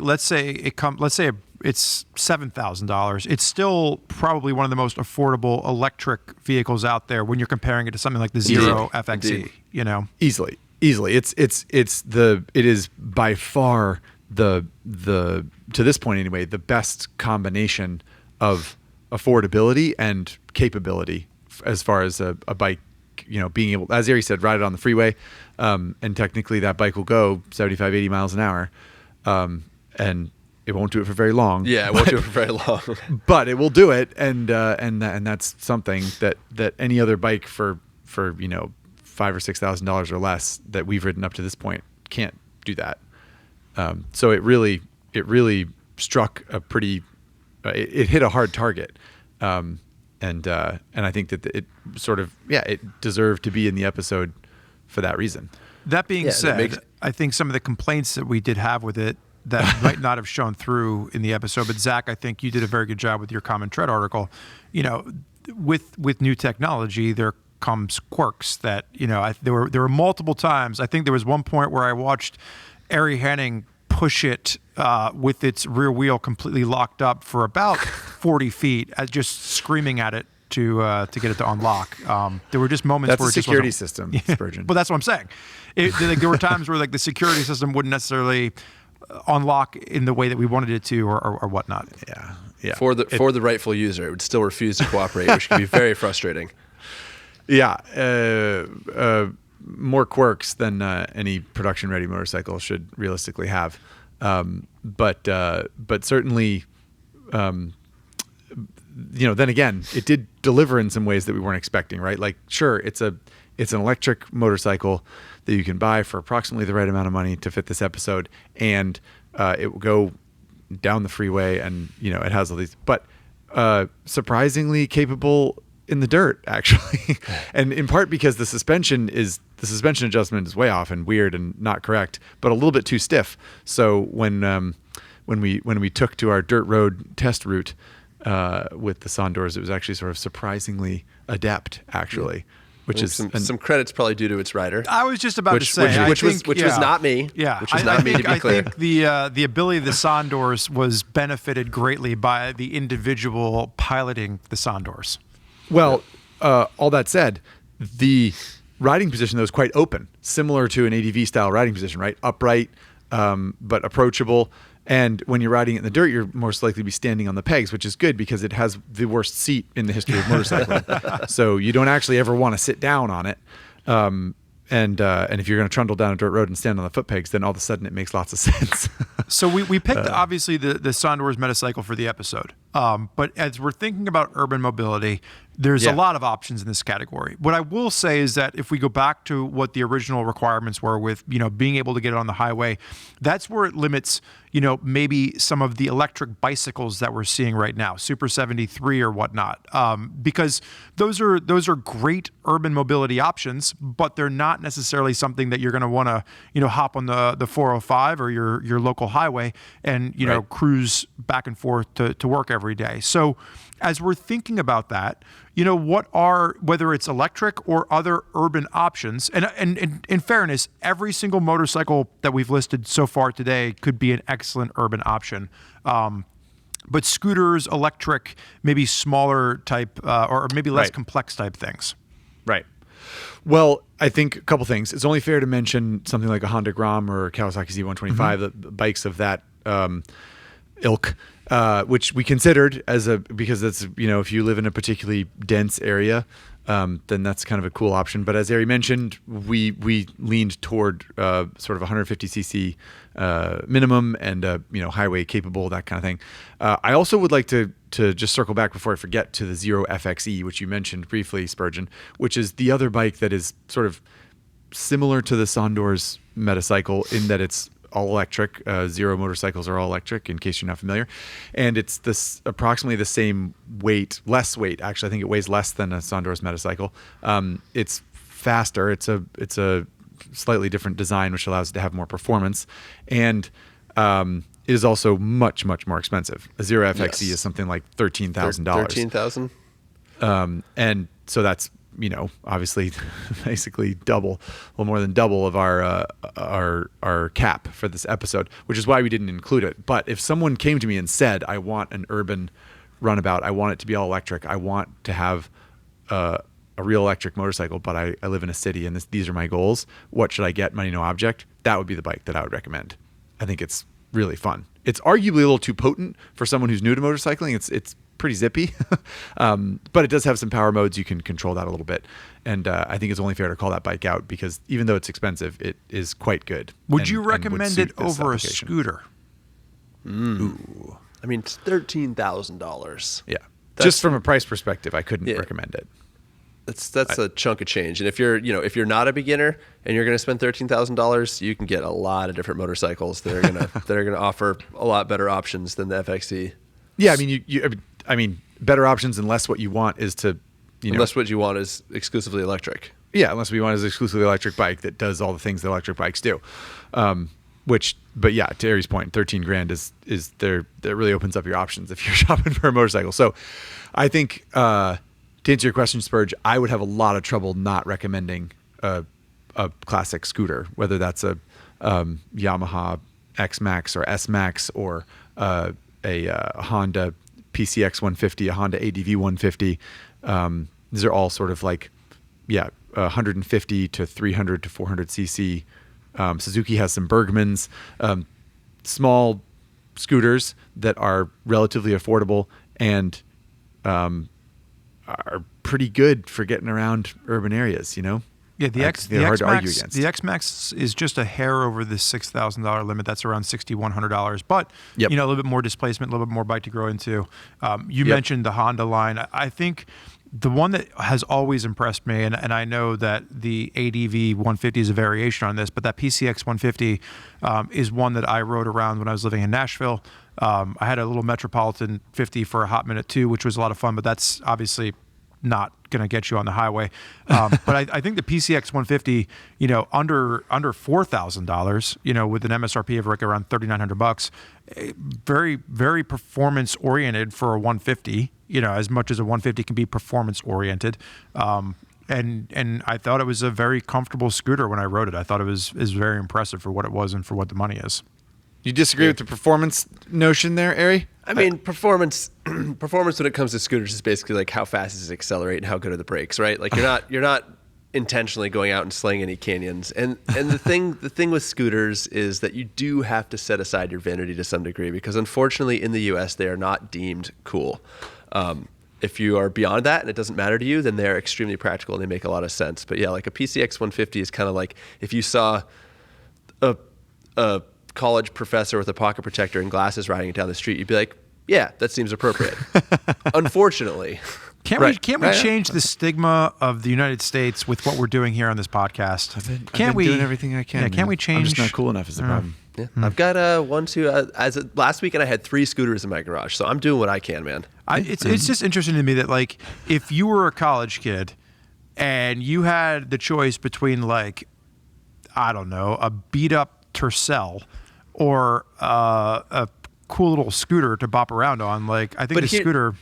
it's $7,000. It's still probably one of the most affordable electric vehicles out there when you're comparing it to something like the Zero FXE. Indeed. You know, easily. It is by far the to this point anyway, the best combination of affordability and capability as far as a bike, being able, as Ari said, ride it on the freeway, and technically that bike will go 75, 80 miles an hour, and it won't do it for very long. Yeah, it won't do it for very long. But it will do it, and that's something that any other bike for $5,000 or $6,000 or less that we've ridden up to this point can't do that. So it really struck a pretty, it hit a hard target, and I think that it sort of it deserved to be in the episode for that reason. That being said, I think some of the complaints that we did have with it that might not have shown through in the episode, but Zach, I think you did a very good job with your Common Tread article. With new technology, there comes quirks that, there were multiple times. I think there was one point where I watched Ari Henning push it with its rear wheel completely locked up for about 40 feet, just screaming at it to get it to unlock. There were just moments That's where a security system, Spurgeon. But that's what I'm saying. There were times where like the security system wouldn't necessarily unlock in the way that we wanted it to, or whatnot. Yeah. For the rightful user, it would still refuse to cooperate, which can be very frustrating. Yeah. More quirks than any production-ready motorcycle should realistically have. But certainly, then again, it did deliver in some ways that we weren't expecting, right? Like, sure, it's an electric motorcycle that you can buy for approximately the right amount of money to fit this episode, and it will go down the freeway, and it has all these, but surprisingly capable in the dirt, actually, and in part because the suspension adjustment is way off and weird and not correct, but a little bit too stiff. So when we took to our dirt road test route with the Sondors, it was actually sort of surprisingly adept, actually, which is some credits probably due to its rider. I was just about to say, which was not me. Yeah, which was not me, to be clear. I think the ability of the Sondors was benefited greatly by the individual piloting the Sondors. Well, all that said, the riding position though is quite open, similar to an ADV style riding position, right? Upright, but approachable. And when you're riding it in the dirt, you're most likely to be standing on the pegs, which is good because it has the worst seat in the history of motorcycling. So you don't actually ever want to sit down on it. And if you're going to trundle down a dirt road and stand on the foot pegs, then all of a sudden it makes lots of sense. So we picked obviously the Sondors Metacycle for the episode. But as we're thinking about urban mobility, there's a lot of options in this category. What I will say is that if we go back to what the original requirements were with, being able to get it on the highway, that's where it limits, maybe some of the electric bicycles that we're seeing right now, Super 73 or whatnot, because those are great urban mobility options, but they're not necessarily something that you're going to want to, hop on the 405 or your local highway and, cruise back and forth to work every day. So as we're thinking about that, whether it's electric or other urban options, and in fairness, every single motorcycle that we've listed so far today could be an excellent urban option. But scooters, electric, maybe smaller type, or maybe less complex type things. Right. Well, I think a couple things. It's only fair to mention something like a Honda Grom or Kawasaki Z125, the bikes of that ilk, which we considered because that's, if you live in a particularly dense area, then that's kind of a cool option. But as Ari mentioned, we leaned toward sort of 150cc minimum and highway capable, that kind of thing. I also would like to just circle back before I forget to the Zero FXE, which you mentioned briefly, Spurgeon, which is the other bike that is sort of similar to the Sondors Metacycle in that it's all electric. Zero motorcycles are all electric, in case you're not familiar, and it's this approximately the same weight, less weight actually. I think it weighs less than a Sondors Metacycle. It's faster. It's a slightly different design, which allows it to have more performance, and it is also much more expensive. A Zero FXE is something like $13,000. $13,000. And so that's obviously basically double, a little more than double of our cap for this episode, which is why we didn't include it. But if someone came to me and said, I want an urban runabout, I want it to be all electric, I want to have a real electric motorcycle, but I live in a city and these are my goals, what should I get? Money, no object. That would be the bike that I would recommend. I think it's really fun. It's arguably a little too potent for someone who's new to motorcycling. It's pretty zippy, but it does have some power modes. You can control that a little bit. And I think it's only fair to call that bike out because even though it's expensive, it is quite good. Would you recommend it over a scooter? Ooh. I mean, it's $13,000. Yeah. Just from a price perspective, I couldn't recommend it. That's a chunk of change. And if you're not a beginner and you're going to spend $13,000, you can get a lot of different motorcycles that are going to offer a lot better options than the FXE. Yeah, I mean, better options unless what you want is to, unless what you want is exclusively electric. Yeah, unless we want is exclusively electric bike that does all the things that electric bikes do. But yeah, to Ari's point, $13,000 is there. That really opens up your options if you're shopping for a motorcycle. So, I think To answer your question, Spurge, I would have a lot of trouble not recommending a classic scooter, whether that's a Yamaha X-Max or S-Max or a Honda PCX 150, a Honda ADV 150. These are all sort of like, 150 to 300 to 400 cc. Suzuki has some Bergmans, small scooters that are relatively affordable and are pretty good for getting around urban areas, you know? Yeah, the hard to argue against. The X-Max is just a hair over the $6,000 limit. That's around $6,100. But, a little bit more displacement, a little bit more bike to grow into. You mentioned the Honda line. I think the one that has always impressed me, and I know that the ADV 150 is a variation on this, but that PCX 150 is one that I rode around when I was living in Nashville. I had a little Metropolitan 50 for a hot minute too, which was a lot of fun, but that's obviously not going to get you on the highway. But I think the PCX 150, under $4,000, with an MSRP of like around $3,900, very, very performance oriented for a 150, as much as a 150 can be performance oriented. And I thought it was a very comfortable scooter when I rode it. I thought it was very impressive for what it was and for what the money is. You disagree with the performance notion there, Ari? I mean, performance when it comes to scooters is basically like how fast does it accelerate and how good are the brakes, right? Like you're not intentionally going out and slaying any canyons. And the thing with scooters is that you do have to set aside your vanity to some degree, because unfortunately in the US they are not deemed cool. If you are beyond that and it doesn't matter to you, then they're extremely practical and they make a lot of sense. But yeah, like a PCX 150 is kind of like if you saw a college professor with a pocket protector and glasses riding it down the street, you'd be like, yeah, that seems appropriate. Unfortunately. Can't we change the stigma of the United States with what we're doing here on this podcast? I've been doing everything I can. Yeah, can't we change? I'm just not cool enough is the problem. Yeah. I've got last weekend I had 3 scooters in my garage, so I'm doing what I can, man. It's just interesting to me that, like, if you were a college kid and you had the choice between, like, I don't know, a beat up Tercel or a cool little scooter to bop around on, like, I think scooter.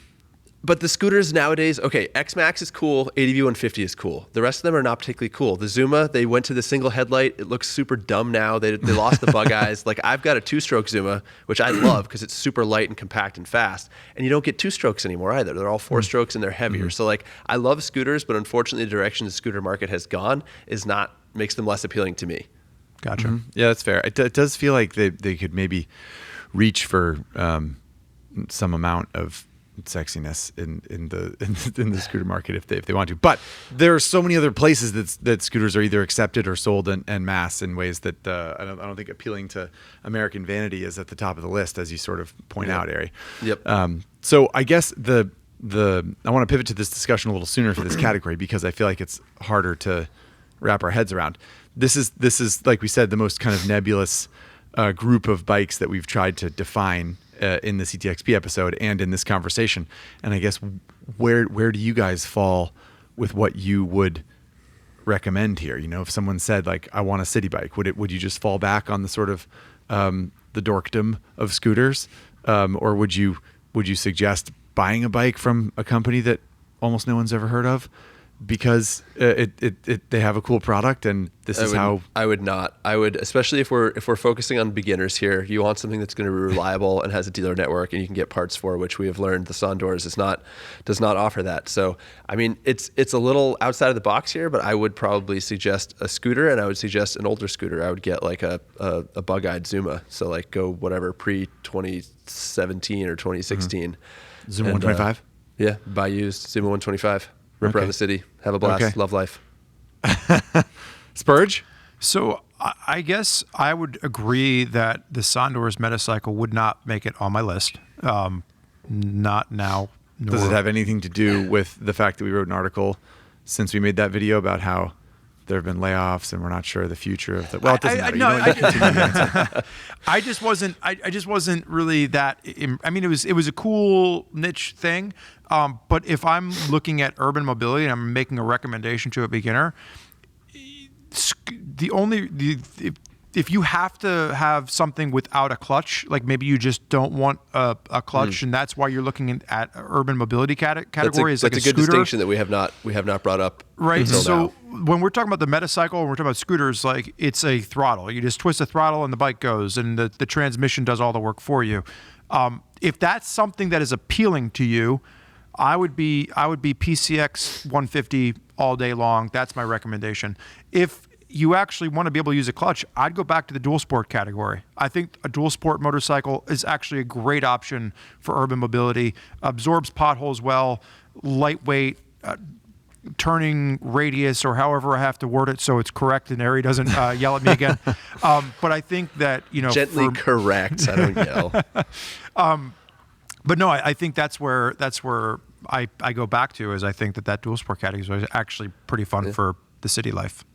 But the scooters nowadays, okay, X-Max is cool, ADV 150 is cool. The rest of them are not particularly cool. The Zuma, they went to the single headlight. It looks super dumb now. They lost the bug eyes. Like, I've got a 2-stroke Zuma, which I love because it's super light and compact and fast. And you don't get 2 strokes anymore either. They're all 4 strokes and they're heavier. So, like, I love scooters, but unfortunately the direction the scooter market has gone makes them less appealing to me. Gotcha. Mm-hmm. Yeah, that's fair. It does feel like they could maybe reach for some amount of sexiness in the scooter market if they want to. But there are so many other places that scooters are either accepted or sold en masse in ways that I don't think appealing to American vanity is at the top of the list, as you sort of point out, Ari. Yep. So I guess I want to pivot to this discussion a little sooner for this category because I feel like it's harder to wrap our heads around. This is like we said, the most kind of nebulous group of bikes that we've tried to define in the CTXP episode and in this conversation. And I guess where do you guys fall with what you would recommend here? If someone said, like, I want a city bike, would you just fall back on the sort of the dorkdom of scooters, or would you suggest buying a bike from a company that almost no one's ever heard of because they have a cool product and I would not. I would, especially if we're focusing on beginners here, you want something that's going to be reliable and has a dealer network and you can get parts for, which we have learned the Sondors does not offer that. So, I mean, it's a little outside of the box here, but I would probably suggest a scooter, and I would suggest an older scooter. I would get like a bug-eyed Zuma. So like go whatever pre-2017 or 2016. Zuma 125? Yeah, buy used Zuma 125. Rip around the city, have a blast, love life. Spurge? So I guess I would agree that the Sondors Metacycle would not make it on my list. Not now. Does it have anything to do with the fact that we wrote an article since we made that video about how there have been layoffs and we're not sure of the future of the... Well, it doesn't matter. I just wasn't really that... I mean, it was a cool niche thing. But if I'm looking at urban mobility and I'm making a recommendation to a beginner, if you have to have something without a clutch, like maybe you just don't want a clutch, and that's why you're looking at urban mobility category. That's a good scooter. distinction that we have not brought up. Right. until So now. when we're talking about the Metacycle, when we're talking about scooters, like it's a throttle. You just twist the throttle and the bike goes, and the transmission does all the work for you. If that's something that is appealing to you, I would be PCX 150 all day long. That's my recommendation. If you actually want to be able to use a clutch, I'd go back to the dual sport category. I think a dual sport motorcycle is actually a great option for urban mobility. Absorbs potholes well, lightweight, turning radius, or however I have to word it so it's correct and Ari doesn't yell at me again. But I think that, Gently correct. I don't yell. But no, I think that's where I go back to, is I think that dual sport category is actually pretty fun for the city life.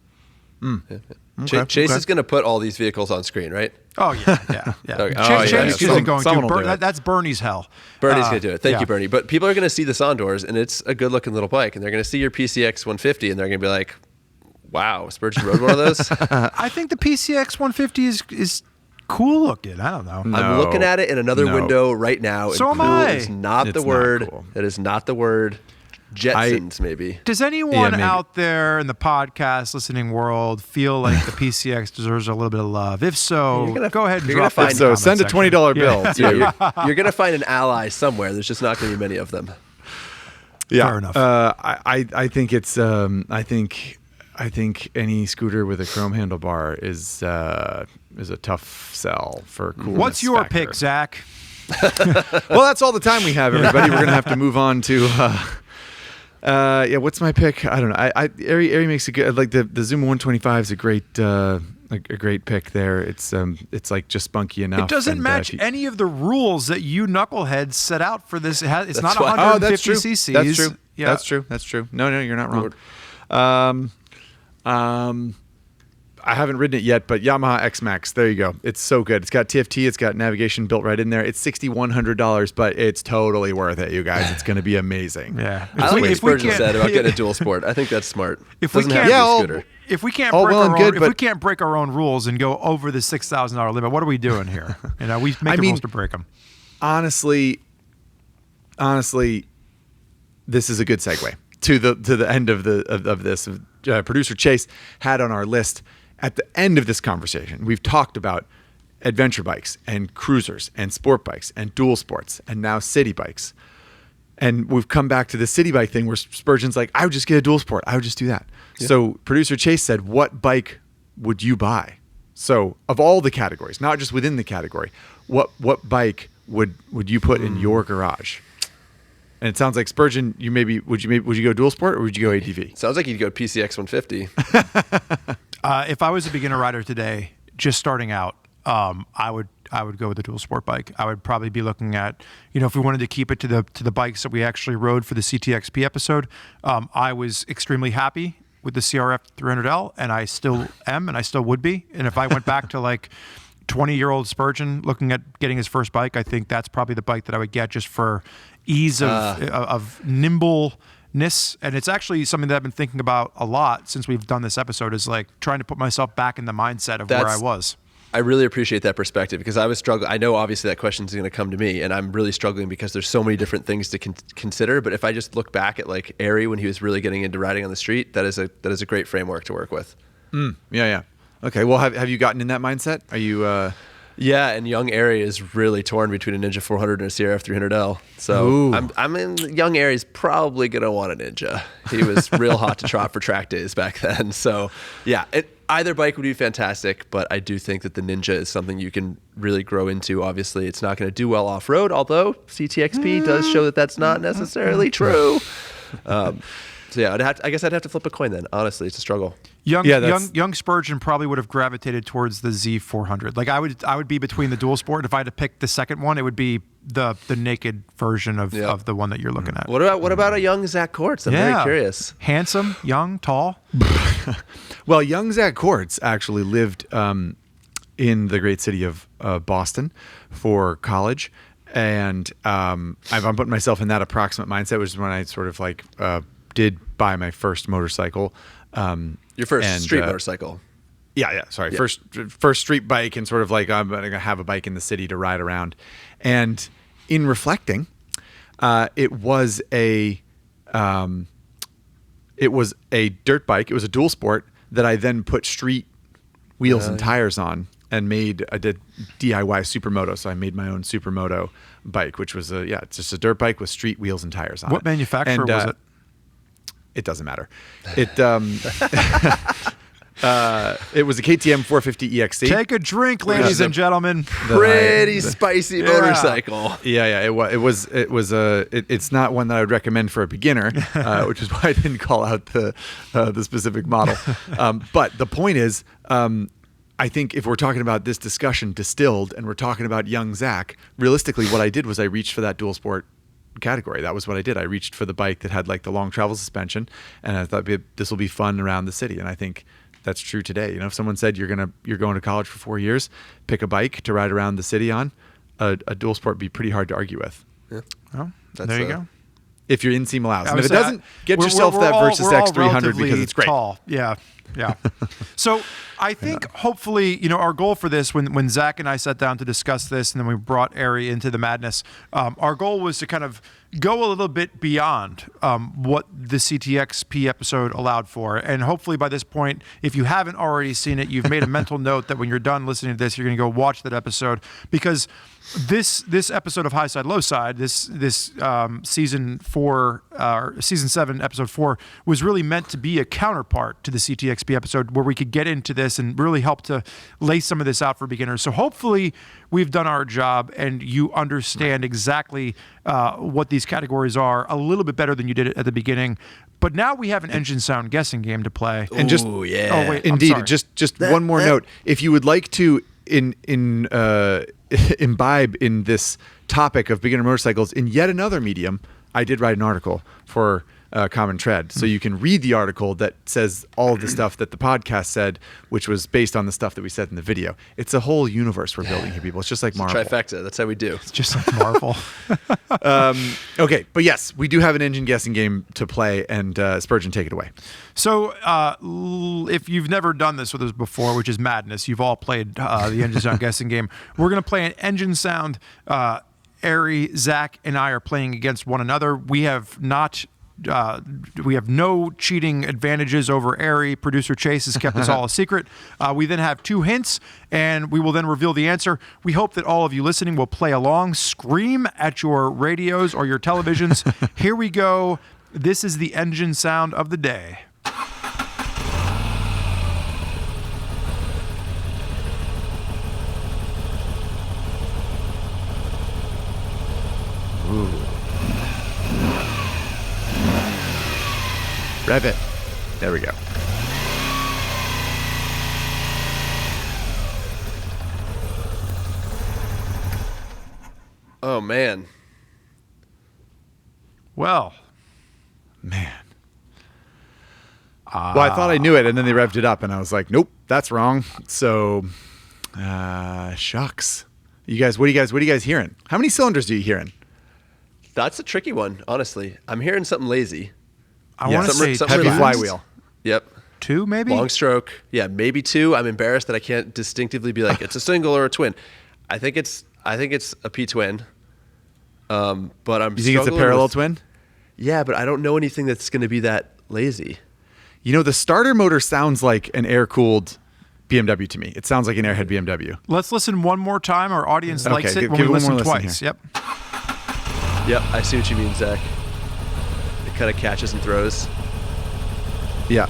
Okay. Chase is going to put all these vehicles on screen, right? Oh yeah. Okay. Chase isn't going to. That's Bernie's hell. Bernie's going to do it. Thank you, Bernie. But people are going to see the Sondors, and it's a good-looking little bike, and they're going to see your PCX 150, and they're going to be like, "Wow, Spurgeon rode one of those." I think the PCX 150 is cool looking. I don't know. I'm looking at it in another window right now. So and am cool I. is not It's the not word. cool. It is not the word. Jetsons, maybe. Does anyone maybe. out there in the podcast listening world feel like the PCX deserves a little bit of love? If so, go ahead and you're gonna drop find- it in the So comment send a section. $20 bill. Yeah, you're going to find an ally somewhere. There's just not going to be many of them. Yeah, Fair enough. I think it's I think any scooter with a chrome handlebar is a tough sell for coolness. What's your factor. pick, Zach? Well, that's all the time we have, everybody. We're gonna have to move on to. What's my pick? I don't know. Ari makes a good, like the Zuma 125 is a great pick there. It's like just spunky enough. It doesn't and, match any of the rules that you knuckleheads set out for this. It's not why- 150 that's true. cc's. That's true. Yeah. That's true. No, you're not wrong. I haven't ridden it yet, but Yamaha X-Max, there you go. It's so good. It's got TFT, it's got navigation built right in there. It's $6,100, but it's totally worth it, you guys. It's going to be amazing. Yeah. I like what Spurgeon can't- said about getting a dual sport. I think that's smart. If we Doesn't can't- have to be a scooter. If we can't all break well and our good, own, if we but- can't break our own rules and go over the $6,000 limit, what are we doing here? We make the rules to break them. Honestly, this is a good segue to the end of this. Producer Chase had on our list at the end of this conversation. We've talked about adventure bikes and cruisers and sport bikes and dual sports and now city bikes. And we've come back to the city bike thing where Spurgeon's like, I would just get a dual sport. I would just do that. Yeah. So producer Chase said, what bike would you buy? So of all the categories, not just within the category, what bike would you put in your garage? And it sounds like Spurgeon, would you go dual sport or would you go ATV? Sounds like you'd go PCX 150. If I was a beginner rider today, just starting out, I would go with a dual sport bike. I would probably be looking at, if we wanted to keep it to the bikes that we actually rode for the CTXP episode. I was extremely happy with the CRF 300L, and I still am, and I still would be. And if I went back to like 20-year-old Spurgeon looking at getting his first bike, I think that's probably the bike that I would get just for ease of nimbleness. And it's actually something that I've been thinking about a lot since we've done this episode, is like trying to put myself back in the mindset of where I was. I really appreciate that perspective, because I was struggling. I know obviously that question is going to come to me, and I'm really struggling because there's so many different things to consider. But if I just look back at like Ari when he was really getting into riding on the street, that is a great framework to work with. Yeah. Okay. Well, have you gotten in that mindset? Are you? Yeah, and young Ari is really torn between a Ninja 400 and a CRF 300L. So I'm in young Ari's probably gonna want a Ninja. He was real hot to trot for track days back then. So yeah, either bike would be fantastic, but I do think that the Ninja is something you can really grow into. Obviously, it's not going to do well off road, although CTXP does show that that's not necessarily true. So yeah, I guess I'd have to flip a coin then. Honestly, it's a struggle. Young Spurgeon probably would have gravitated towards the Z400. Like I would be between the dual sport. If I had to pick the second one, it would be the naked version of the one that you're looking at. What about a young Zach Kortz? I'm very curious. Handsome, young, tall. Well, young Zach Kortz actually lived in the great city of Boston for college. And I'm putting myself in that approximate mindset, which is when I sort of like did buy my first motorcycle. Your first street motorcycle. Yeah. Sorry. First street bike, and sort of like I'm going to have a bike in the city to ride around. And in reflecting, it was a dirt bike. It was a dual sport that I then put street wheels and tires on, and I did DIY supermoto. So I made my own supermoto bike, which was it's just a dirt bike with street wheels and tires on it. What manufacturer was it? It doesn't matter. It it was a KTM 450 EXC. Take a drink, ladies and gentlemen. Pretty spicy motorcycle. Yeah. It's not one that I would recommend for a beginner, which is why I didn't call out the specific model. But the point is, I think if we're talking about this discussion distilled, and we're talking about young Zach, realistically, what I did was I reached for that dual sport category. That was what I did. I reached for the bike that had like the long travel suspension, and I thought this will be fun around the city. And I think that's true today. If someone said you're going to college for 4 years, pick a bike to ride around the city on, a dual sport would be pretty hard to argue with. Yeah. Well, there you go. If your inseam allows. And if it doesn't, get yourself that Versys X300 because it's great. Tall. Yeah. So I think hopefully, our goal for this, when Zach and I sat down to discuss this, and then we brought Ari into the madness, our goal was to kind of go a little bit beyond what the CTXP episode allowed for. And hopefully by this point, if you haven't already seen it, you've made a mental note that when you're done listening to this, you're going to go watch that episode, because this episode of Highside, Lowside, this season 7, episode 4, was really meant to be a counterpart to the CTXP episode, where we could get into this and really help to lay some of this out for beginners. So hopefully we've done our job, and you understand exactly what these categories are a little bit better than you did at the beginning. But now we have an engine sound guessing game to play. And just indeed, just one more note. If you would like to imbibe in this topic of beginner motorcycles in yet another medium, I did write an article for Common Tread. So you can read the article that says all of the stuff that the podcast said, which was based on the stuff that we said in the video. It's a whole universe we're building here, people. It's just like Marvel. Trifecta. That's how we do. It's just like Marvel. Okay, but yes, we do have an engine guessing game to play, and Spurgeon, take it away. So if you've never done this with us before, which is madness, you've all played the engine sound guessing game. We're going to play an engine sound. Ari, Zach, and I are playing against one another. We have no cheating advantages over Ari. Producer Chase has kept this all a secret. We then have 2 hints, and we will then reveal the answer. We hope that all of you listening will play along, scream at your radios or your televisions. Here we go. This is the engine sound of the day. Ooh. Rev it. There we go. Oh, man. Well. Man. Well, I thought I knew it, and then they revved it up, and I was like, nope, that's wrong. So, shucks. What are you guys hearing? How many cylinders do you hearing? That's a tricky one, honestly. I'm hearing something lazy. I want to say heavy flywheel. Yep. 2, maybe? Long stroke. Yeah, maybe 2. I'm embarrassed that I can't distinctively be like, it's a single or a twin. I think it's a P-twin. But I'm You think it's a parallel twin? Yeah, but I don't know anything that's going to be that lazy. The starter motor sounds like an air-cooled BMW to me. It sounds like an airhead BMW. Let's listen one more time. Our audience likes it when we listen twice. Yep. Yep, I see what you mean, Zach. It kind of catches and throws. Yeah.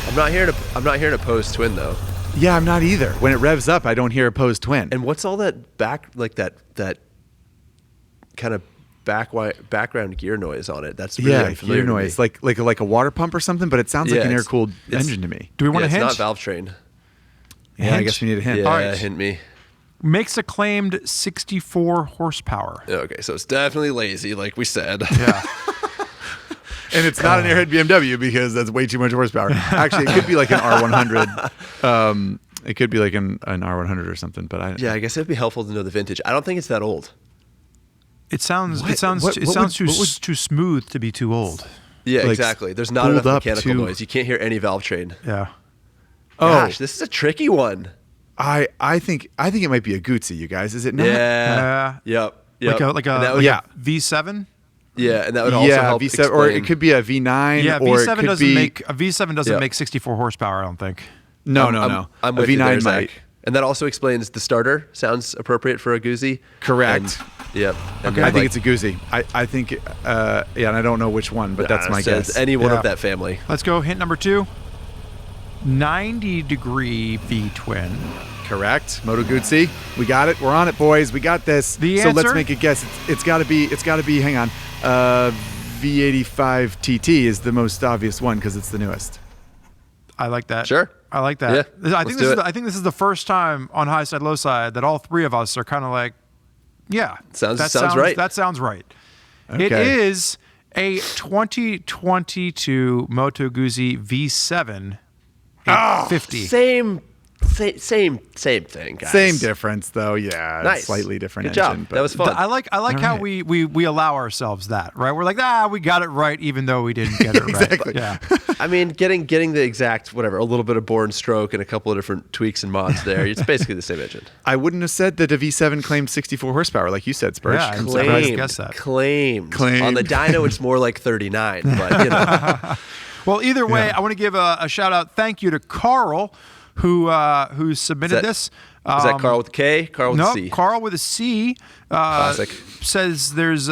I'm not hearing a pose twin though. Yeah, I'm not either. When it revs up, I don't hear a pose twin. And what's all that that kind of background gear noise on it? That's really unfamiliar gear noise, like a water pump or something. But it sounds like an air-cooled engine to me. Do we want a hint? It's not valve train. Yeah, I guess we need a hint. Yeah, All right. Hint me. Makes a claimed 64 horsepower. Okay, so it's definitely lazy, like we said. Yeah. And it's not an airhead BMW because that's way too much horsepower. Actually, it could be like an R100 It could be like an R100 or something, but I guess it'd be helpful to know the vintage. I don't think it's that old. It sounds too smooth to be too old. Yeah, Like, exactly. There's not enough pulled up mechanical to- noise. You can't hear any valve train. Yeah. Gosh, this is a tricky one. I think it might be a Guzzi, you guys. Is it not? Yeah. Yep. Like a V7. Yeah, and that would also help V7, explain. or it could be a V9. Yeah, or V7 it could doesn't be, make a V7 doesn't make 64 horsepower. I don't think. No. I'm a with you there, V9 might. Zach. And that also explains the starter sounds appropriate for a Guzzi. Correct. Yep. And I think it's a Guzzi. I think, and I don't know which one, but that's my guess. Any one Yeah. of that family. Let's go. Hint number 2. 90-degree V-twin. Correct. Moto Guzzi. We got it. We're on it, boys. We got this. So answer? let's make a guess. It's got to be. Hang on. V85 TT is the most obvious one because it's the newest. I like that. Sure. I like that. Yeah, I think this is the first time on Highside, Lowside that all three of us are kind of like, yeah, Sounds that right. That sounds right. Okay. It is a 2022 Moto Guzzi V7 850. Same thing, guys. Same difference, though. Yeah, it's Nice. slightly different Good engine. job. But That was fun. I like how right. we allow ourselves that, right? We're like, we got it right, even though we didn't get it Exactly. right. Yeah. I mean, getting the exact whatever, a little bit of bore and stroke and a couple of different tweaks and mods there. It's basically the same engine. I wouldn't have said that a V7 claimed 64 horsepower, like you said, Spurge. Yeah, I'm Claimed. surprised. Guess that. Claimed. Claimed. On the dyno, it's more like 39, but you know. Well, either way, I want to give a shout out, thank you to Carl, who submitted this. Is that Carl with a K? Carl with a C? Carl with a C. Classic. Says there's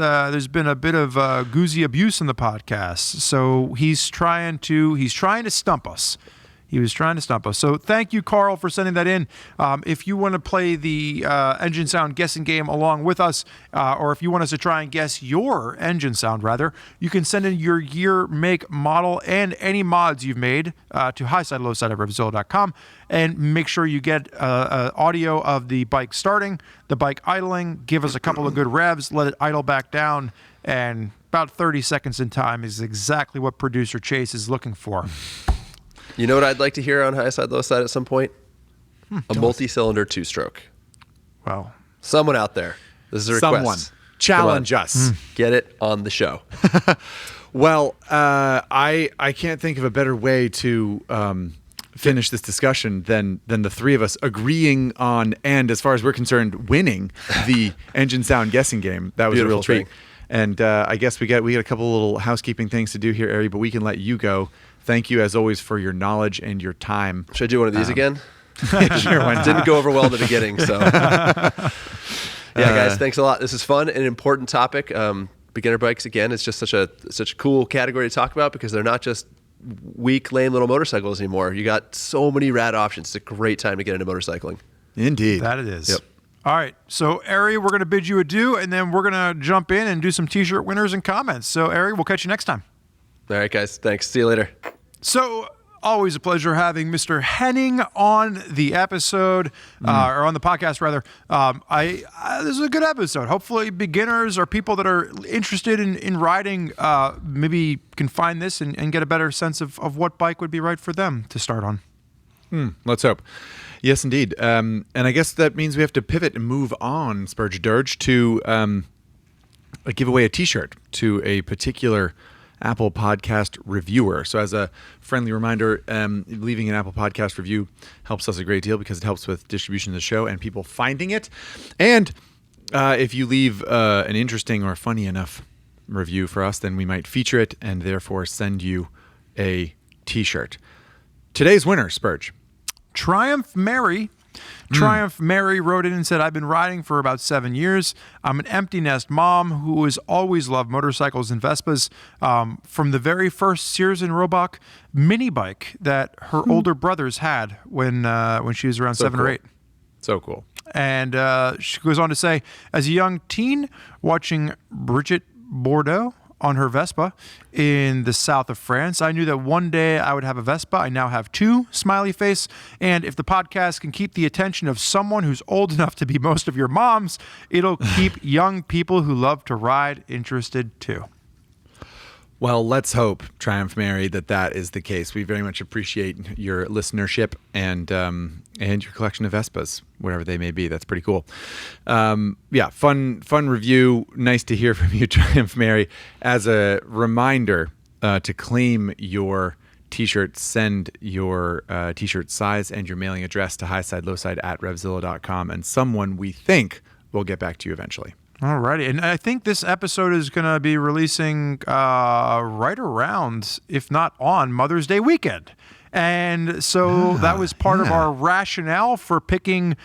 been a bit of Guzzi abuse in the podcast, so he's trying to stump us. He was trying to stump us. So thank you, Carl, for sending that in. If you want to play the engine sound guessing game along with us, or if you want us to try and guess your engine sound, rather, you can send in your year, make, model, and any mods you've made to highsidelowside@RevZilla.com, and make sure you get audio of the bike starting, the bike idling, give us a couple of good revs, let it idle back down, and about 30 seconds in time is exactly what producer Chase is looking for. You know what I'd like to hear on Highside, Lowside at some point? A multi-cylinder two-stroke. Wow. Someone out there. This is a request. Someone challenge us. Get it on the show. Well, I can't think of a better way to finish this discussion than the three of us agreeing on, and as far as we're concerned, winning the engine sound guessing game. That was a real Beautiful treat. thing. And I guess we got a couple of little housekeeping things to do here, Ari, but we can let you go. Thank you, as always, for your knowledge and your time. Should I do one of these again? Sure, why not? Didn't go over well in the beginning, so. Yeah, guys, thanks a lot. This is fun and an important topic. Beginner bikes, again, it's just such a cool category to talk about because they're not just weak, lame little motorcycles anymore. You got so many rad options. It's a great time to get into motorcycling. Indeed. That it is. Yep. All right. So, Ari, we're going to bid you adieu, and then we're going to jump in and do some T-shirt winners and comments. So, Ari, we'll catch you next time. All right, guys. Thanks. See you later. So, always a pleasure having Mr. Henning on the episode, or on the podcast, rather. This is a good episode. Hopefully, beginners or people that are interested in riding maybe can find this and get a better sense of what bike would be right for them to start on. Let's hope. Yes, indeed. And I guess that means we have to pivot and move on, Spurge Dirge, to give away a T-shirt to a particular Apple Podcast reviewer. So as a friendly reminder, leaving an Apple Podcast review helps us a great deal because it helps with distribution of the show and people finding it. And if you leave an interesting or funny enough review for us, then we might feature it and therefore send you a T-shirt. Today's winner, Spurge. Triumph Mary. Triumph Mary wrote in and said, I've been riding for about 7 years. I'm an empty nest mom who has always loved motorcycles and Vespas. From the very first Sears and Roebuck mini bike that her older brothers had when she was around 7 or 8. So cool. And she goes on to say, as a young teen, watching Brigitte Bardot on her Vespa in the south of France, I knew that one day I would have a Vespa. I now have 2, smiley face. And if the podcast can keep the attention of someone who's old enough to be most of your moms, it'll keep young people who love to ride interested too. Well, let's hope, Triumph Mary, that is the case. We very much appreciate your listenership and your collection of Vespas, whatever they may be. That's pretty cool. Yeah, fun review. Nice to hear from you, Triumph Mary. As a reminder, to claim your T-shirt, send your T-shirt size and your mailing address to Highside, Lowside at RevZilla.com, and someone we think will get back to you eventually. Alrighty, and I think this episode is going to be releasing right around, if not on, Mother's Day weekend. And so that was part of our rationale for picking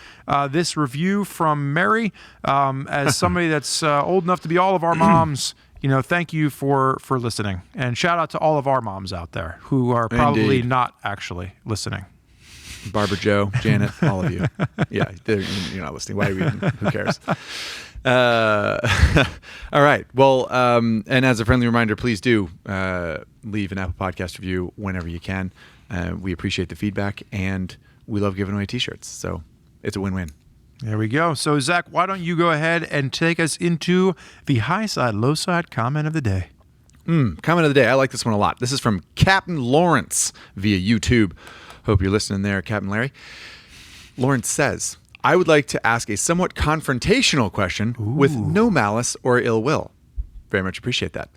this review from Mary. As somebody that's old enough to be all of our moms, thank you for listening. And shout out to all of our moms out there who are probably not actually listening. Barbara Jo, Janet, all of you. Yeah, you're not listening. Why are we? Who cares? All right. Well, and as a friendly reminder, please do leave an Apple Podcast review whenever you can. We appreciate the feedback, and we love giving away T-shirts. So it's a win-win. There we go. So, Zach, why don't you go ahead and take us into the Highside, Lowside comment of the day? Comment of the day. I like this one a lot. This is from Captain Lawrence via YouTube. Hope you're listening there, Captain Larry. Lawrence says, I would like to ask a somewhat confrontational question with no malice or ill will. Very much appreciate that.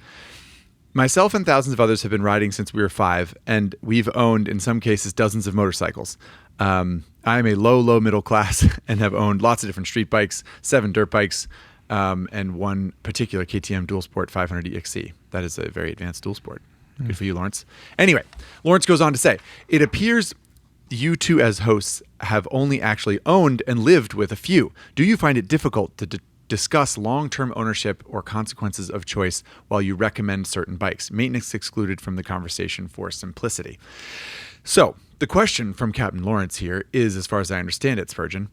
Myself and thousands of others have been riding since we were 5, and we've owned, in some cases, dozens of motorcycles. I'm a low middle class and have owned lots of different street bikes, 7 dirt bikes, and one particular KTM Dual Sport 500 EXC. That is a very advanced dual sport. Good for you, Lawrence. Anyway, Lawrence goes on to say, it appears you two as hosts have only actually owned and lived with a few. Do you find it difficult to discuss long-term ownership or consequences of choice while you recommend certain bikes? Maintenance excluded from the conversation for simplicity. So the question from Captain Lawrence here is, as far as I understand it, Spurgeon,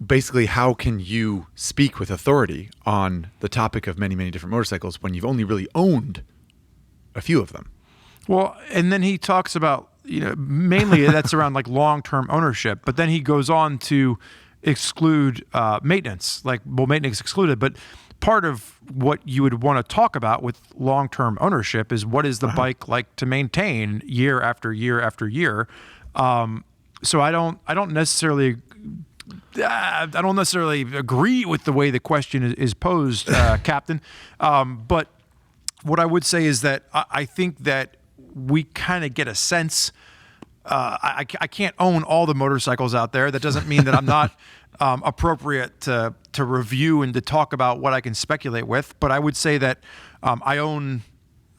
basically, how can you speak with authority on the topic of many, many different motorcycles when you've only really owned a few of them? Well, and then he talks about, mainly that's around like long-term ownership, but then he goes on to exclude maintenance, maintenance excluded. But part of what you would want to talk about with long-term ownership is what is the bike like to maintain year after year after year. So I don't necessarily agree with the way the question is posed, Captain. But what I would say is that I think that we kind of get a sense. I can't own all the motorcycles out there. That doesn't mean that I'm not appropriate to review and to talk about what I can speculate with. But I would say that I own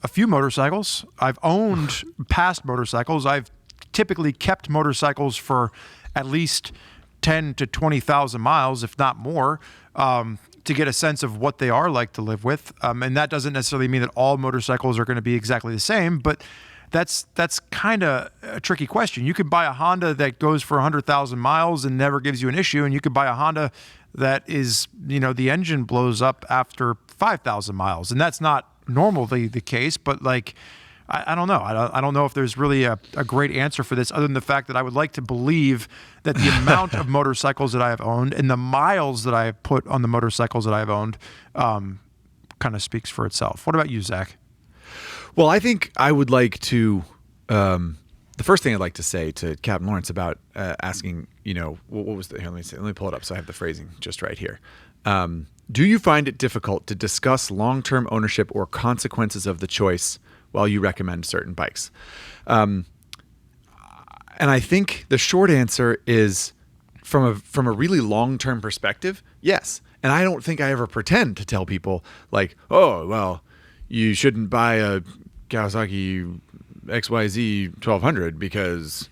a few motorcycles. I've owned past motorcycles. I've typically kept motorcycles for at least 10 to 20,000 miles, if not more, to get a sense of what they are like to live with. And that doesn't necessarily mean that all motorcycles are going to be exactly the same, but that's kind of a tricky question. You could buy a Honda that goes for 100,000 miles and never gives you an issue, and you could buy a Honda that is, the engine blows up after 5,000 miles, and that's not normally the case. But I don't know. I don't know if there's really a great answer for this, other than the fact that I would like to believe that the amount of motorcycles that I have owned and the miles that I have put on the motorcycles that I have owned kind of speaks for itself. What about you, Zach? Well, I think I would like to, the first thing I'd like to say to Captain Lawrence about asking, what was the, here, let me pull it up so I have the phrasing just right here. Do you find it difficult to discuss long-term ownership or consequences of the choice while you recommend certain bikes? And I think the short answer is, from a really long-term perspective, yes. And I don't think I ever pretend to tell people oh, well, you shouldn't buy a Kawasaki XYZ 1200 because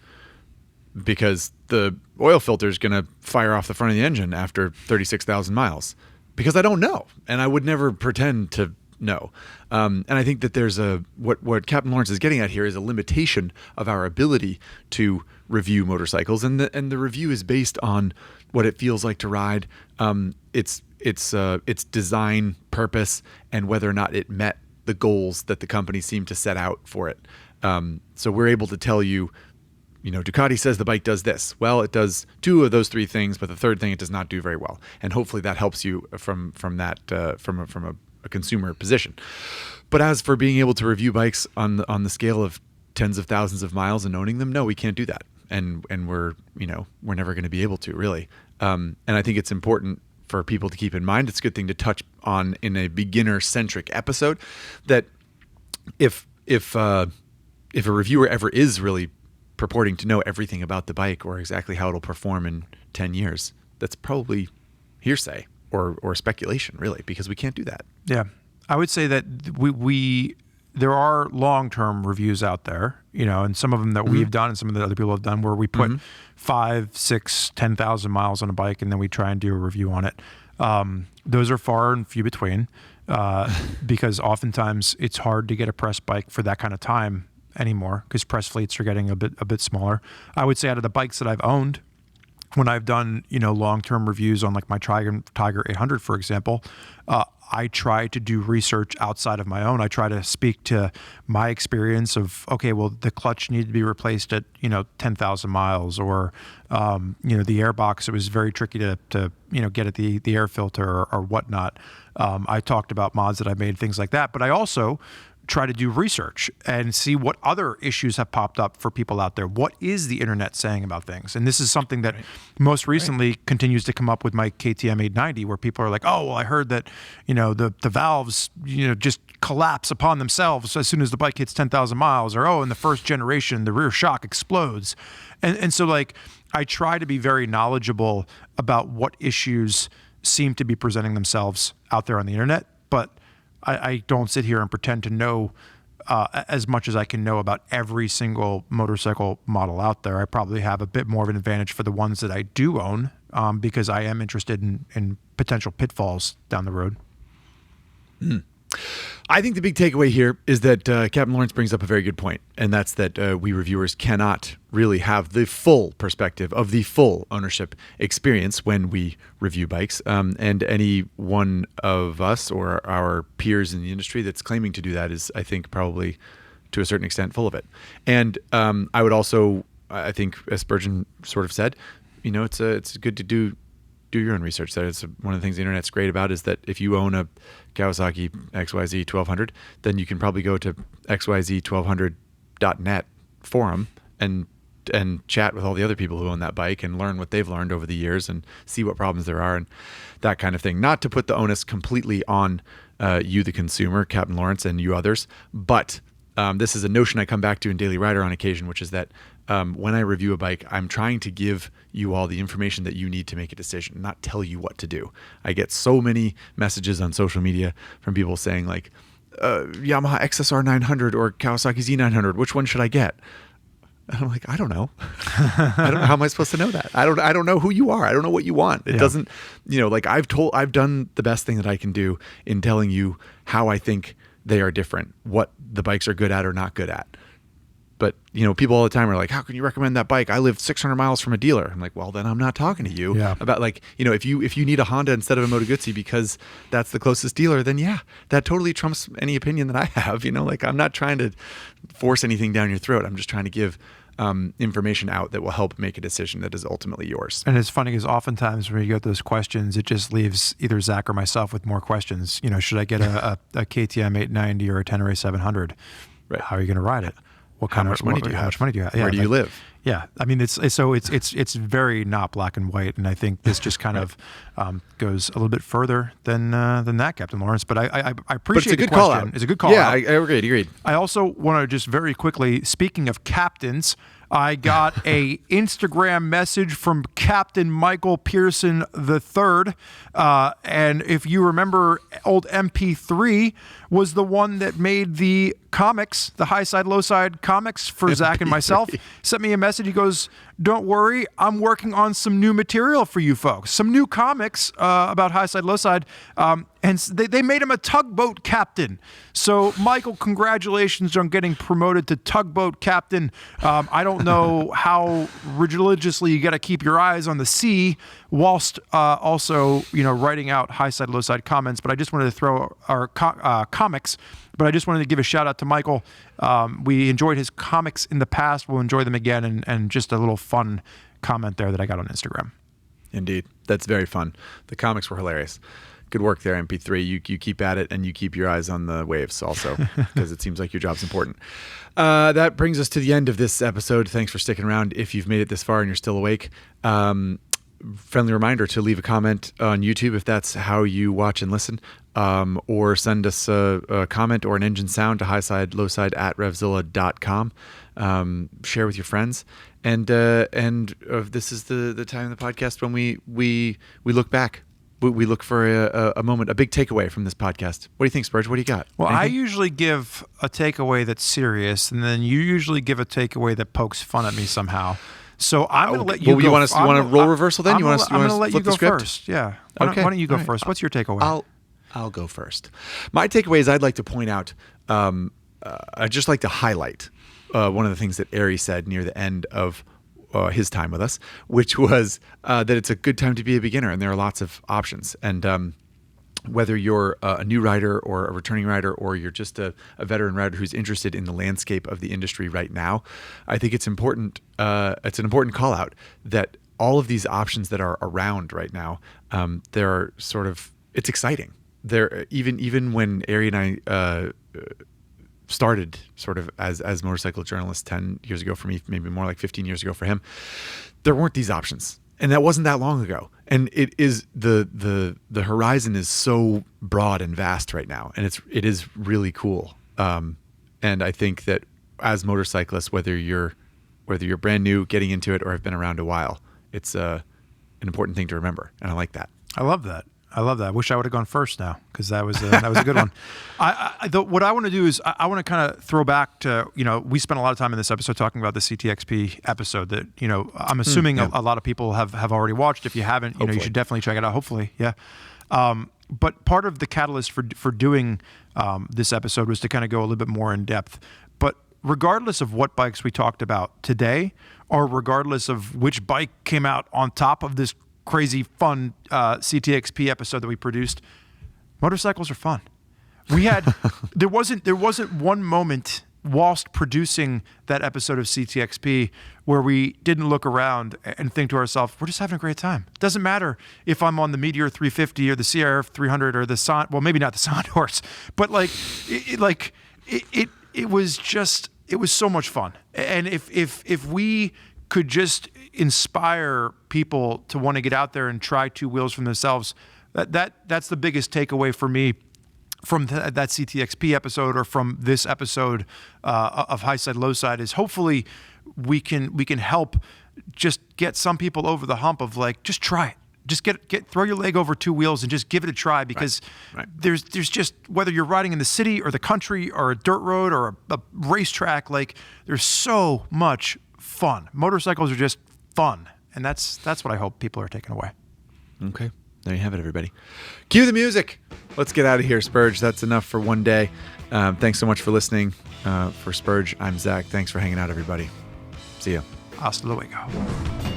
the oil filter is going to fire off the front of the engine after 36,000 miles. Because I don't know, and I would never pretend to know. And I think that there's what Captain Lawrence is getting at here is a limitation of our ability to review motorcycles, and the review is based on what it feels like to ride, its design, purpose, and whether or not it met the goals that the company seemed to set out for it. So we're able to tell you, Ducati says the bike does this. Well, it does 2 of those 3 things, but the third thing it does not do very well. And hopefully that helps you from a consumer position. But as for being able to review bikes on the scale of tens of thousands of miles and owning them, no, we can't do that. And we're never going to be able to, really. And I think it's important for people to keep in mind. It's a good thing to touch on in a beginner-centric episode that if a reviewer ever is really purporting to know everything about the bike or exactly how it'll perform in 10 years, that's probably hearsay or speculation, really, because we can't do that. Yeah. I would say that there are long-term reviews out there, and some of them that we've done and some of the other people have done where we put 5, 6, 10,000 miles on a bike and then we try and do a review on it. Those are far and few between because oftentimes it's hard to get a press bike for that kind of time anymore because press fleets are getting a bit smaller. I would say out of the bikes that I've owned, when I've done long-term reviews on like my Tiger 800, for example, I try to do research outside of my own. I try to speak to my experience of, okay, well, the clutch needed to be replaced at 10,000 miles, or the airbox, it was very tricky to get at the air filter or whatnot. I talked about mods that I made, things like that, but I also try to do research and see what other issues have popped up for people out there. What is the internet saying about things? And this is something that most recently continues to come up with my KTM 890, where people are like, oh, well, I heard that, the valves, just collapse upon themselves as soon as the bike hits 10,000 miles, or, oh, in the first generation, the rear shock explodes. And so like, I try to be very knowledgeable about what issues seem to be presenting themselves out there on the internet, but I don't sit here and pretend to know as much as I can know about every single motorcycle model out there. I probably have a bit more of an advantage for the ones that I do own because I am interested in potential pitfalls down the road. I think the big takeaway here is that Captain Lawrence brings up a very good point, and that's that we reviewers cannot really have the full perspective of the full ownership experience when we review bikes. And any one of us or our peers in the industry that's claiming to do that is, I think, probably to a certain extent full of it. And I would also, I think, as Spurgeon sort of said, it's good to do your own research. That is one of the things the internet's great about, is that if you own a Kawasaki XYZ 1200, then you can probably go to xyz1200.net forum and chat with all the other people who own that bike and learn what they've learned over the years and see what problems there are and that kind of thing. Not to put the onus completely on you, the consumer, Captain Lawrence, and you others, but this is a notion I come back to in Daily Rider on occasion, which is that when I review a bike, I'm trying to give you all the information that you need to make a decision, not tell you what to do. I get so many messages on social media from people saying like, Yamaha XSR 900 or Kawasaki Z900, which one should I get? And I'm like, I don't know. I don't know. How am I supposed to know that? I don't know who you are. I don't know what you want. It doesn't, like I've done the best thing that I can do in telling you how I think they are different, what the bikes are good at or not good at. But, people all the time are like, how can you recommend that bike? I live 600 miles from a dealer. I'm like, well, then I'm not talking to you about like, if you need a Honda instead of a Moto Guzzi because that's the closest dealer, then that totally trumps any opinion that I have. Like I'm not trying to force anything down your throat. I'm just trying to give information out that will help make a decision that is ultimately yours. And it's funny because oftentimes when you get those questions, it just leaves either Zach or myself with more questions. Should I get a KTM 890 or a Tenere 700? Right. How are you going to ride it? How much money do you have? Yeah, where do you live? Yeah, I mean, it's very not black and white, and I think this just kind of goes a little bit further than that, Captain Lawrence. But I appreciate the question. It's a good call out. Yeah, I agreed. I also want to just very quickly, speaking of captains, I got a Instagram message from Captain Michael Pearson III. And if you remember, old MP3 was the one that made the comics, the Highside, Lowside comics for Zach and myself. Sent me a message. He goes, don't worry, I'm working on some new material for you folks. Some new comics about Highside, Lowside. And they made him a tugboat captain. So, Michael, congratulations on getting promoted to tugboat captain. I don't know how religiously you got to keep your eyes on the sea whilst also, writing out Highside, Lowside comments. But I just wanted to throw our comics. But I just wanted to give a shout out to Michael. We enjoyed his comics in the past. We'll enjoy them again. And just a little fun comment there that I got on Instagram. Indeed. That's very fun. The comics were hilarious. Good work there, MP3. You keep at it, and you keep your eyes on the waves also, because it seems like your job's important. That brings us to the end of this episode. Thanks for sticking around. If you've made it this far and you're still awake, friendly reminder to leave a comment on YouTube if that's how you watch and listen, or send us a comment or an engine sound to Highside, Lowside at RevZilla.com. Share with your friends. And this is the time in the podcast when we look back. We look for a moment, a big takeaway from this podcast. What do you think, Spurge? What do you got? Well, Anything? I usually give a takeaway that's serious, and then you usually give a takeaway that pokes fun at me somehow. So I'm going to let you go. You want to roll reversal then? I'm going to let you go script? first. Yeah. Why don't you go first? What's your takeaway? I'll go first. My takeaway is I'd like to point out, I'd just like to highlight one of the things that Ari said near the end of his time with us, which was that it's a good time to be a beginner, and there are lots of options. And whether you're a new rider or a returning rider, or you're just a veteran rider who's interested in the landscape of the industry right now, I think it's important. It's an important call out that all of these options that are around right now, it's exciting. There, even when Ari and I started sort of as motorcycle journalists 10 years ago for me, maybe more like 15 years ago for him, there weren't these options. And that wasn't that long ago. And it is the horizon is so broad and vast right now. And it is really cool. And I think that as motorcyclists, whether you're brand new getting into it or have been around a while, it's an important thing to remember. And I like that. I love that. I wish I would have gone first now, because that was a good one. What I want to do is I want to kind of throw back to, we spent a lot of time in this episode talking about the CTXP episode that, I'm assuming a lot of people have already watched. If you haven't, you should definitely check it out. Hopefully. Yeah. But part of the catalyst for doing this episode was to kind of go a little bit more in depth. But regardless of what bikes we talked about today, or regardless of which bike came out on top of this crazy fun CTXP episode that we produced, motorcycles are fun. We had there wasn't one moment whilst producing that episode of CTXP where we didn't look around and think to ourselves, we're just having a great time. It doesn't matter if I'm on the Meteor 350 or the CRF 300 or the well, maybe not the Sondors, but it was so much fun. And if we could just inspire people to want to get out there and try two wheels for themselves, that's the biggest takeaway for me from that CTXP episode, or from this episode of Highside Lowside, is hopefully we can help just get some people over the hump of just try it. Just throw your leg over two wheels and just give it a try, because there's just, whether you're riding in the city or the country or a dirt road or a racetrack, there's so much fun. Motorcycles are just fun, and that's what I hope people are taking away. Okay, there you have it, everybody. Cue the music. Let's get out of here, Spurge. That's enough for one day. Thanks so much for listening. For Spurge, I'm Zach. Thanks for hanging out, everybody. See ya. Hasta luego.